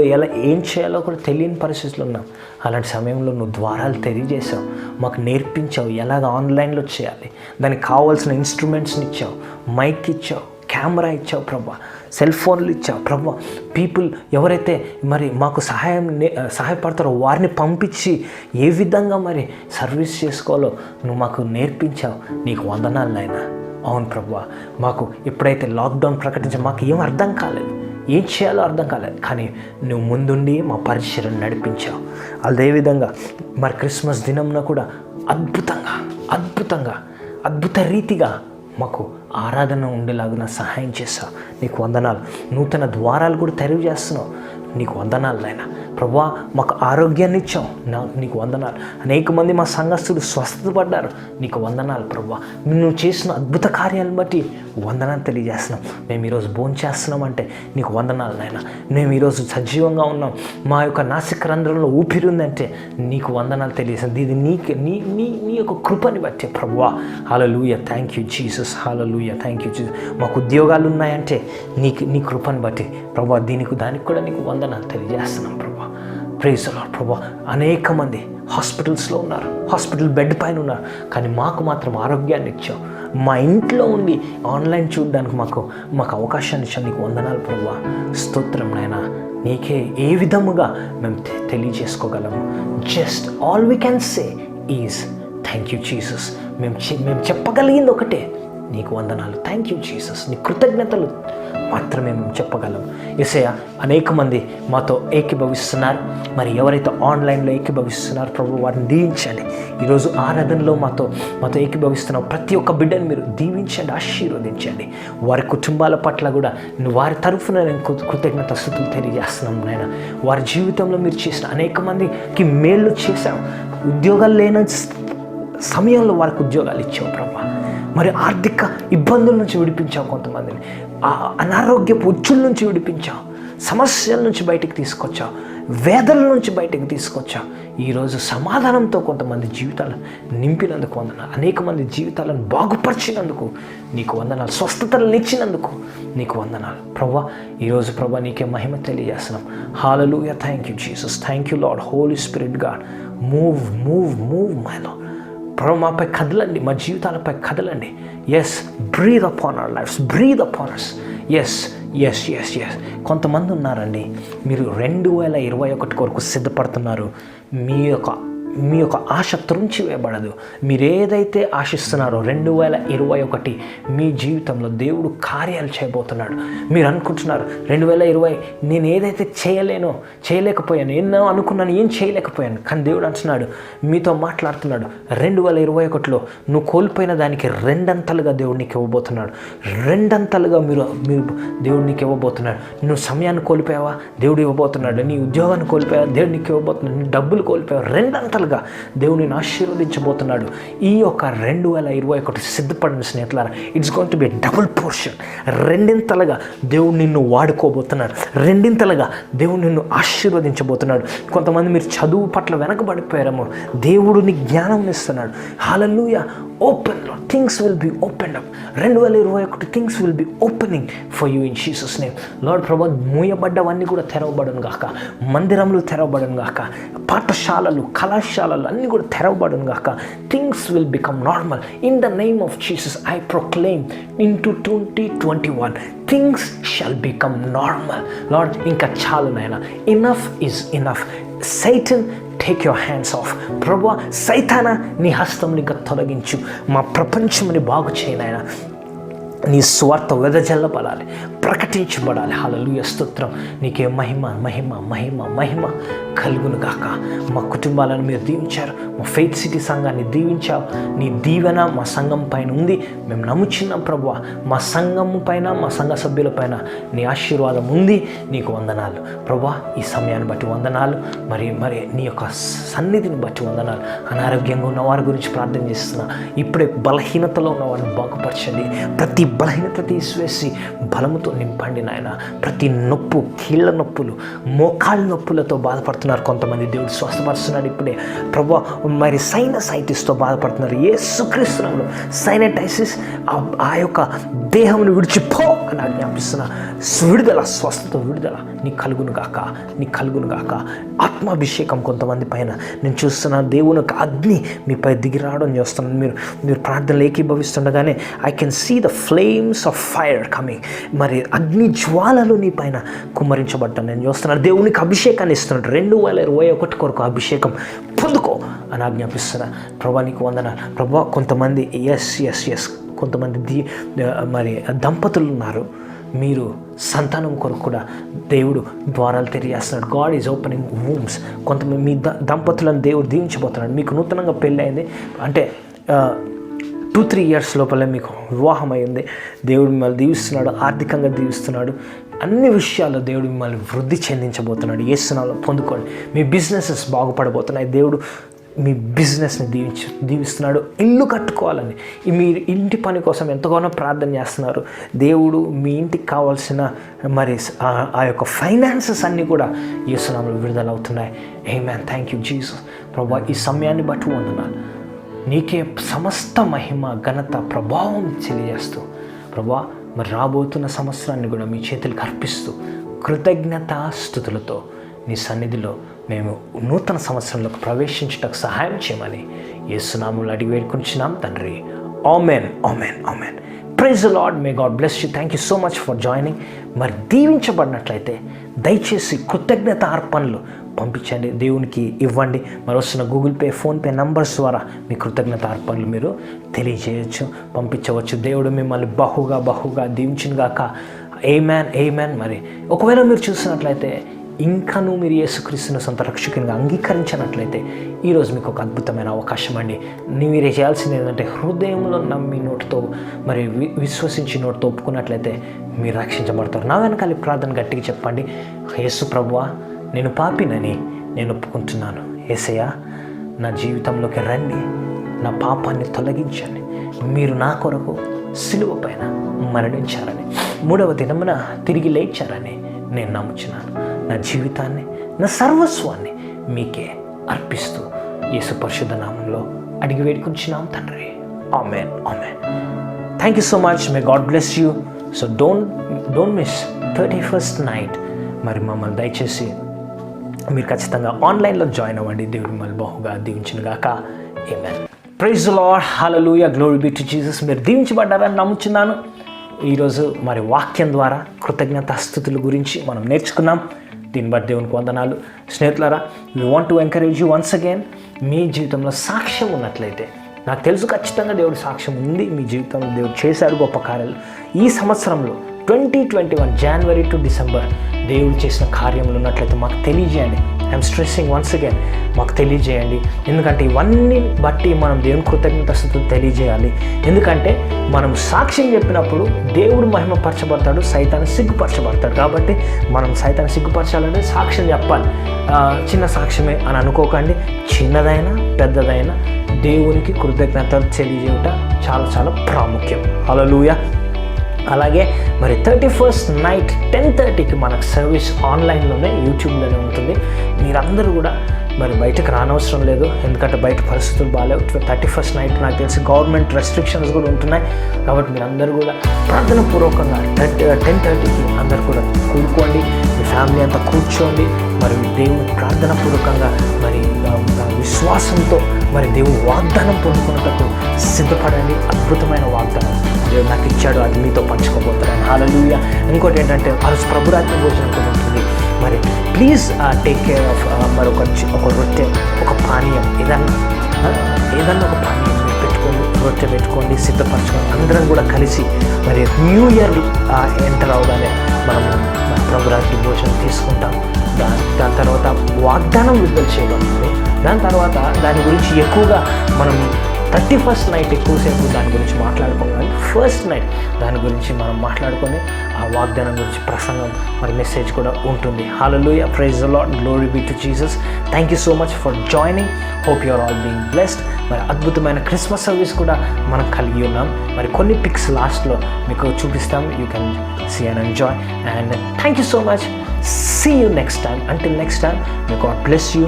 ఏం చేయాలో కూడా తెలియని పరిస్థితులు ఉన్నాం. అలాంటి సమయంలో నువ్వు ద్వారాలు తెలియజేసావు, మాకు నేర్పించావు ఎలాగ ఆన్లైన్లో చేయాలి. దానికి కావాల్సిన ఇన్స్ట్రుమెంట్స్ని ఇచ్చావు, మైక్ ఇచ్చావు, కెమెరా ఇచ్చావు ప్రభా, సెల్ ఫోన్లు ఇచ్చావు ప్రభా. పీపుల్ ఎవరైతే మరి మాకు సహాయపడతారో వారిని పంపించి ఏ విధంగా మరి సర్వీస్ చేసుకోవాలో నువ్వు మాకు నేర్పించావు. నీకు వందనాలు నాయనా. అవును ప్రభా, మాకు ఎప్పుడైతే లాక్డౌన్ ప్రకటించా మాకు ఏం అర్థం కాలేదు, ఏం చేయాలో అర్థం కాలేదు. కానీ నువ్వు ముందుండి మా పరిచయం నడిపించావు. అదేవిధంగా మరి క్రిస్మస్ దినంలో కూడా అద్భుత రీతిగా మాకు ఆరాధన ఉండేలాగా సహాయం చేస్తావు. నీకు వందనాలు. నూతన ద్వారాలు కూడా తెరివి చేస్తున్నావు. నీకు వందనాలు నాయనా. ప్రభువా మాకు ఆరోగ్యాన్ని ఇచ్చావు. నీకు వందనాలు. అనేక మంది మా సంఘస్థులు స్వస్థత పడ్డారు. నీకు వందనాలు ప్రభువా. నువ్వు చేసిన అద్భుత కార్యాలను బట్టి వందనాలు తెలియజేస్తున్నాం. మేము ఈరోజు భోంచేస్తున్నామంటే నీకు వందనాలు నాయనా. మేము ఈరోజు సజీవంగా ఉన్నాం, మా యొక్క నాసిక రంధ్రంలో ఊపిరి ఉందంటే నీకు వందనాలు తెలియజేస్తుంది. ఇది నీ యొక్క కృపని బట్టి ప్రభువా. హల్లెలూయా. Thank you Jesus. హల్లెలూయా. Thank you Jesus. మాకు ఉద్యోగాలు ఉన్నాయంటే నీ కృపని బట్టి ప్రభువా. దానికి కూడా నీకు వందనాలు తెలియజేస్తున్నాం ప్రభువా. ప్రైజ్ ది లార్డ్ ప్రభువా. అనేక మంది హాస్పిటల్స్లో ఉన్నారు, హాస్పిటల్ బెడ్ పైన ఉన్నారు, కానీ మాకు మాత్రం ఆరోగ్యాన్ని ఇచ్చావు. మా ఇంట్లో ఉండి ఆన్లైన్ చూడడానికి మాకు అవకాశాన్ని ఇచ్చావు. నీకు వందనాలు ప్రభువా. స్తోత్రం నాయనా. నీకే ఏ విధముగా మేము తెలియజేసుకోగలము. Just all we can say is thank you Jesus. మేము చెప్పగలిగింది ఒకటే, నీకు వందనాలు. Thank you Jesus. నీ కృతజ్ఞతలు మాత్రమే మేము చెప్పగలం. యేసయ్యా అనేక మంది మాతో ఏకీభవిస్తున్నారు. మరి ఎవరైతే ఆన్లైన్లో ఏకీభవిస్తున్నారో ప్రభు వారిని దీవించండి. ఈరోజు ఆరాధనలో మాతో ఏకీభవిస్తున్న ప్రతి ఒక్క బిడ్డను మీరు దీవించండి, ఆశీర్వదించండి. వారి కుటుంబాల పట్ల కూడా వారి తరఫున నేను కృతజ్ఞత స్తుతులు తెలియజేస్తున్నాం నాయన. వారి జీవితంలో మీరు చేసిన అనేక మందికి మేళ్ళు చేశాం. ఉద్యోగాలు లేని సమయంలో వారికి ఉద్యోగాలు ఇచ్చావు ప్రభా. మరి ఆర్థిక ఇబ్బందుల నుంచి విడిపించావు, కొంతమందిని అనారోగ్యపు ఉచ్చుల నుంచి విడిపించావు, సమస్యల నుంచి బయటికి తీసుకొచ్చావు, వేదల నుంచి బయటికి తీసుకొచ్చావు. ఈరోజు సమాధానంతో కొంతమంది జీవితాలను నింపినందుకు వందనాలు. అనేక మంది జీవితాలను బాగుపరిచినందుకు నీకు వందనాలు. స్వస్థతలను ఇచ్చినందుకు నీకు వందనాలు ప్రభువా. ఈరోజు ప్రభువా నీకే మహిమ తెలియజేస్తున్నాం. హల్లెలూయా. Thank you Jesus. Thank you lord. Holy spirit God, move my lord. ప్రభు మాపై కదలండి, మా జీవితాలపై కదలండి. Yes, breathe upon our lifes, breathe upon us. Yes. కొంతమంది ఉన్నారండి, మీరు 2021 కొరకు సిద్ధపడుతున్నారు. మీ యొక్క ఆశ త్రుంచి వేయబడదు. మీరు ఏదైతే ఆశిస్తున్నారో 2021 మీ జీవితంలో దేవుడు కార్యాలు చేయబోతున్నాడు. మీరు అనుకుంటున్నారు 2020 నేను ఏదైతే చేయలేకపోయాను, ఎన్నో అనుకున్నాను, ఏం చేయలేకపోయాను. కానీ దేవుడు అంటున్నాడు, మీతో మాట్లాడుతున్నాడు, 2021లో నువ్వు కోల్పోయిన దానికి రెండంతలుగా దేవుడు నీకు ఇవ్వబోతున్నాడు. రెండంతలుగా మీరు దేవుడు నీకు ఇవ్వబోతున్నాడు. నువ్వు సమయాన్ని కోల్పోయావా, దేవుడు ఇవ్వబోతున్నాడు. నీ ఉద్యోగాన్ని కోల్పోయావా, దేవుడు నీకు ఇవ్వబోతున్నాడు. నీ డబ్బులు కోల్పోయావా, రెండంతలుగా దేవుడిని ఆశీర్వదించబోతున్నాడు. ఈ యొక్క 2021 సిద్ధపడిన స్నేహితులారా, it's going to be double portion. రెండింతలుగా దేవుడు నిన్ను వాడుకోబోతున్నాడు. రెండింతలుగా దేవుడు నిన్ను ఆశీర్వదించబోతున్నాడు. కొంతమంది మీరు చదువు పట్ల వెనకబడిపోయారేమో, దేవుడు నీ జ్ఞానం ఇస్తున్నాడు. హల్లెలూయా. Open lord, things will be open up. 2021 things will be opening for you in Jesus name. Lord ప్రభా, మూయబడ్డవన్నీ కూడా తెరవబడను గాక, మందిరములు తెరవబడను గాక, పాఠశాలలు, కళాశాలలు అన్నీ కూడా తెరవబడను గాక. Things will become normal in the name of Jesus. I proclaim into 2021 things shawl become normal. Lord ఇంకా చాలు నాయనా, enough is enough. సైటన్, take your hands of. ప్రభువా, సైతానా నీ హస్తం ఇంకా తొలగించు. మా ప్రపంచంని బాగు చేయనాయన. నీ స్వార్థ వెదజల్లబడాలి, ప్రకటించబడాలి. హల్లెలూయా, స్తోత్రం. నీకే మహిమ మహిమ మహిమ మహిమ కలుగును గాక. మా కుటుంబాలను మీరు దీవించారు, మా ఫెయిత్ సిటీ సంఘాన్ని దీవించావు. నీ దీవెన మా సంఘం పైన ఉంది, మేము నమ్ముచున్నాం ప్రభువా. మా సంఘం పైన, మా సంఘ సభ్యుల పైన నీ ఆశీర్వాదం ఉంది. నీకు వందనాలు ప్రభువా. ఈ సమయాన్ని బట్టి వందనాలు, మరి మరి నీ యొక్క సన్నిధిని బట్టి వందనాలు. అనారోగ్యంగా ఉన్న వారి గురించి ప్రార్థన చేస్తున్నా. ఇప్పుడే బలహీనతలో ఉన్న వారిని బాగుపరచండి. ప్రతి బలహీనత తీసివేసి బలముతో నింపండి నాయన. ప్రతి నొప్పు, కీళ్ళ నొప్పులు, మోకాళ్ళ నొప్పులతో బాధపడుతున్నారు కొంతమంది, దేవుడు స్వస్థపరుస్తున్నాడు ఇప్పుడే ప్రభువా. మరి సైనసైటిస్తో బాధపడుతున్నారు, యేసుక్రీస్తు నామములో సైనటైసిస్ ఆ యొక్క దేహంను విడిచిపో అని ఆజ్ఞాపిస్తున్నా. విడుదల, స్వస్థత, విడుదల నీ కలుగును గాక, నీ కలుగును గాక. ఆత్మాభిషేకం కొంతమంది పైన నేను చూస్తున్నాను. దేవుని యొక్క అగ్ని మీపై దిగి రావడం చూస్తున్నాను. మీరు ప్రార్థనలు ఏకీభవిస్తుండగానే I can see the flames of fire coming. మరి అగ్ని జ్వాలలు నీ పైన కుమ్మరించబడ్డాను నేను చూస్తున్నాను. దేవునికి అభిషేకాన్ని ఇస్తున్నాడు. 2021 కొరకు అభిషేకం పొందుకో అని ఆజ్ఞాపిస్తున్నా. ప్రభా నీకు వందనాలు ప్రభా. కొంతమంది ఎస్ కొంతమంది మరి దంపతులు ఉన్నారు, మీరు సంతానం కొరకు కూడా దేవుడు ద్వారాలు తెలియజేస్తున్నాడు. God is opening wombs. కొంతమంది మీ దంపతులను దేవుడు దీవించబోతున్నాడు. మీకు నూతనంగా పెళ్ళి అయింది అంటే 2-3 years లోపలే మీకు వివాహం అయింది. దేవుడు మిమ్మల్ని దీవిస్తున్నాడు, ఆర్థికంగా దీవిస్తున్నాడు. అన్ని విషయాల్లో దేవుడు మిమ్మల్ని వృద్ధి చెందించబోతున్నాడు. యేసునామములో పొందుకోండి. మీ బిజినెసెస్ బాగుపడబోతున్నాయి. దేవుడు మీ బిజినెస్ని దీవిస్తున్నాడు. ఇల్లు కట్టుకోవాలని మీరు ఇంటి పని కోసం ఎంతగానో ప్రార్థన చేస్తున్నారు. దేవుడు మీ ఇంటికి కావాల్సిన మరి ఆ యొక్క ఫైనాన్సెస్ అన్నీ కూడా యేసునామములో విడుదల అవుతున్నాయి. ఆమేన్. Thank you Jesus. ప్రభువా ఈ సమయాన్ని బట్టి వందనాలు. నీకే సమస్త మహిమ, ఘనత, ప్రభావం తెలియజేస్తూ ప్రభువా మరి రాబోతున్న సంవత్సరాన్ని కూడా మీ చేతులకు అర్పిస్తూ కృతజ్ఞతాస్తుతులతో నీ సన్నిధిలో మేము నూతన సంవత్సరంలోకి ప్రవేశించటకు సహాయం చేయమని యేసునామములో అడిగి వేడుకొంచున్నాం తండ్రి. ఆమెన్, ఆమెన్, ఆమెన్. Praise the Lord. May God bless you. Thank you so much for joining. మరి దీవించబడినట్లయితే దయచేసి కృతజ్ఞత అర్పణలు పంపించండి, దేవునికి ఇవ్వండి. మరి వస్తున్న గూగుల్ పే, ఫోన్పే నంబర్స్ ద్వారా మీ కృతజ్ఞత అర్పణలు మీరు తెలియజేయచ్చు, పంపించవచ్చు. దేవుడు మిమ్మల్ని బహుగా దీవించునుగాక. ఆమేన్, ఆమేన్. మరి ఒకవేళ మీరు చూసినట్లయితే ఇంకనూ మీరు యేసుక్రీస్తును సొంత రక్షకునిగా అంగీకరించినట్లయితే ఈరోజు మీకు ఒక అద్భుతమైన అవకాశం అండి. మీరే చేయాల్సింది ఏంటంటే హృదయంలో నమ్మి నోటితో మరి విశ్వసించి నోటితో ఒప్పుకున్నట్లయితే మీరు రక్షించబడతారు. నా వెనకాల ప్రార్థన గట్టిగా చెప్పండి. యేసు ప్రభువా, నేను పాపినని నేను ఒప్పుకుంటున్నాను. యేసయ్యా, నా జీవితంలోకి రండి, నా పాపాన్ని తొలగించండి. మీరు నా కొరకు సిలువ పైన మరణించారని, 3వ దినమున తిరిగి లేచారని నేను నమ్ముచున్నాను. నా జీవితాన్ని, నా సర్వస్వాన్ని మీకే అర్పిస్తూ యేసు పరిశుద్ధ నామంలో అడిగి వేడుకుంటున్నాం తండ్రి. ఆమేన్, ఆమేన్. Thank you so much. May God bless you. So don't miss 31st night. మరి మమ్మల్ని దయచేసి మీరు ఖచ్చితంగా ఆన్లైన్లో జాయిన్ అవ్వండి. దేవుడు మిమ్మల్ని బహుగా దీవించునుగాక. ఆమేన్. Praise the lord. హల్లెలూయా. Glory be to Jesus. మీరు దీవించబడ్డారని నమ్ముచున్నాను. ఈరోజు మరి వాక్యం ద్వారా కృతజ్ఞతాస్తుతుల గురించి మనం నేర్చుకున్నాం. దీన్ని బట్టి దేవునికి వందనాలు. స్నేహితులారా, we want to encourage you once again. మీ జీవితంలో సాక్ష్యం ఉన్నట్లయితే, నాకు తెలుసు ఖచ్చితంగా దేవుడు సాక్ష్యం ఉంది మీ జీవితంలో, దేవుడు చేశాడు గొప్ప కార్యాలు. ఈ సంవత్సరంలో 2021 జనవరి టు డిసెంబర్ దేవుడు చేసిన కార్యములు ఉన్నట్లయితే మాకు తెలియజేయండి. ఐఎమ్ స్ట్రెస్సింగ్ వన్స్ అగైన్, మాకు తెలియజేయండి. ఎందుకంటే ఇవన్నీ బట్టి మనం దేవుని కృతజ్ఞతాస్తుతులు తెలియజేయాలి. ఎందుకంటే మనం సాక్ష్యం చెప్పినప్పుడు దేవుడు మహిమపరచబడతాడు, సైతాన్ని సిగ్గుపరచబడతాడు. కాబట్టి మనం సైతాన్ని సిగ్గుపరచాలంటే సాక్ష్యం చెప్పాలి. చిన్న సాక్ష్యమే అని అనుకోకండి. చిన్నదైనా పెద్దదైనా దేవునికి కృతజ్ఞతలు తెలియజేయట చాలా చాలా ప్రాముఖ్యం. హల్లెలూయా. అలాగే మరి 31st నైట్ 10:30కి మనకు సర్వీస్ ఆన్లైన్లోనే యూట్యూబ్లోనే ఉంటుంది. మీరందరూ కూడా మరి బయటకు రానవసరం లేదు, ఎందుకంటే బయట పరిస్థితులు బాగాలేవు. 31st నైట్ నాకు తెలిసి గవర్నమెంట్ రెస్ట్రిక్షన్స్ కూడా ఉంటున్నాయి. కాబట్టి మీరందరూ కూడా ప్రార్థనాపూర్వకంగా 10:30కి అందరూ కూడా కూడుకోండి. మీ ఫ్యామిలీ అంతా కూర్చోండి. మరి దేవుని ప్రార్థనాపూర్వకంగా మరి విశ్వాసంతో మరి దేవుని వాగ్దానం పొందుకున్నట్టు సిద్ధపడండి. అద్భుతమైన వాగ్దానం దేవుడు నాకు ఇచ్చాడు, అది మీతో పంచుకోబోతున్నాను. హల్లెలూయా. ఇంకోటి ఏంటంటే ఆ రోజు ప్రభురాత్రి భోజనం కూడా ఉంటుంది. మరి ప్లీజ్ టేక్ కేర్ ఆఫ్ ఒక రొట్టె, ఒక పానీయం, ఏదన్నా ఒక పానీయం మీరు పెట్టుకోండి. రొట్టె పెట్టుకోండి, సిద్ధపరచుకోండి. అందరం కూడా కలిసి మరి న్యూ ఇయర్ ఎంటర్ అవగానే మనము మన ప్రభురాత్రి భోజనం తీసుకుంటాం. దాని తర్వాత వాగ్దానం విడుదల చేయబడుతుంది. దాని తర్వాత దాని గురించి ఎక్కువగా మనం 31st నైట్ ఎక్కువసేపు దాని గురించి మాట్లాడుకోవాలి. ఫస్ట్ నైట్ దాని గురించి మనం మాట్లాడుకొని ఆ వాగ్దానం గురించి ప్రసంగం మరి మెసేజ్ కూడా ఉంటుంది. హల్లెలూయా, praise the lord, glory be to Jesus. Thank you so much for joining. Hope you are all being blessed. మరి అద్భుతమైన క్రిస్మస్ సర్వీస్ కూడా మనం కలిగి ఉన్నాం. మరి కొన్ని పిక్స్ లాస్ట్లో మీకు చూపిస్తాం. You can see and enjoy. And thank you so much. See you next time. Until next time, may God bless you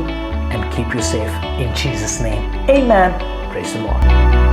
and keep you safe in Jesus' name. Amen. Praise the Lord.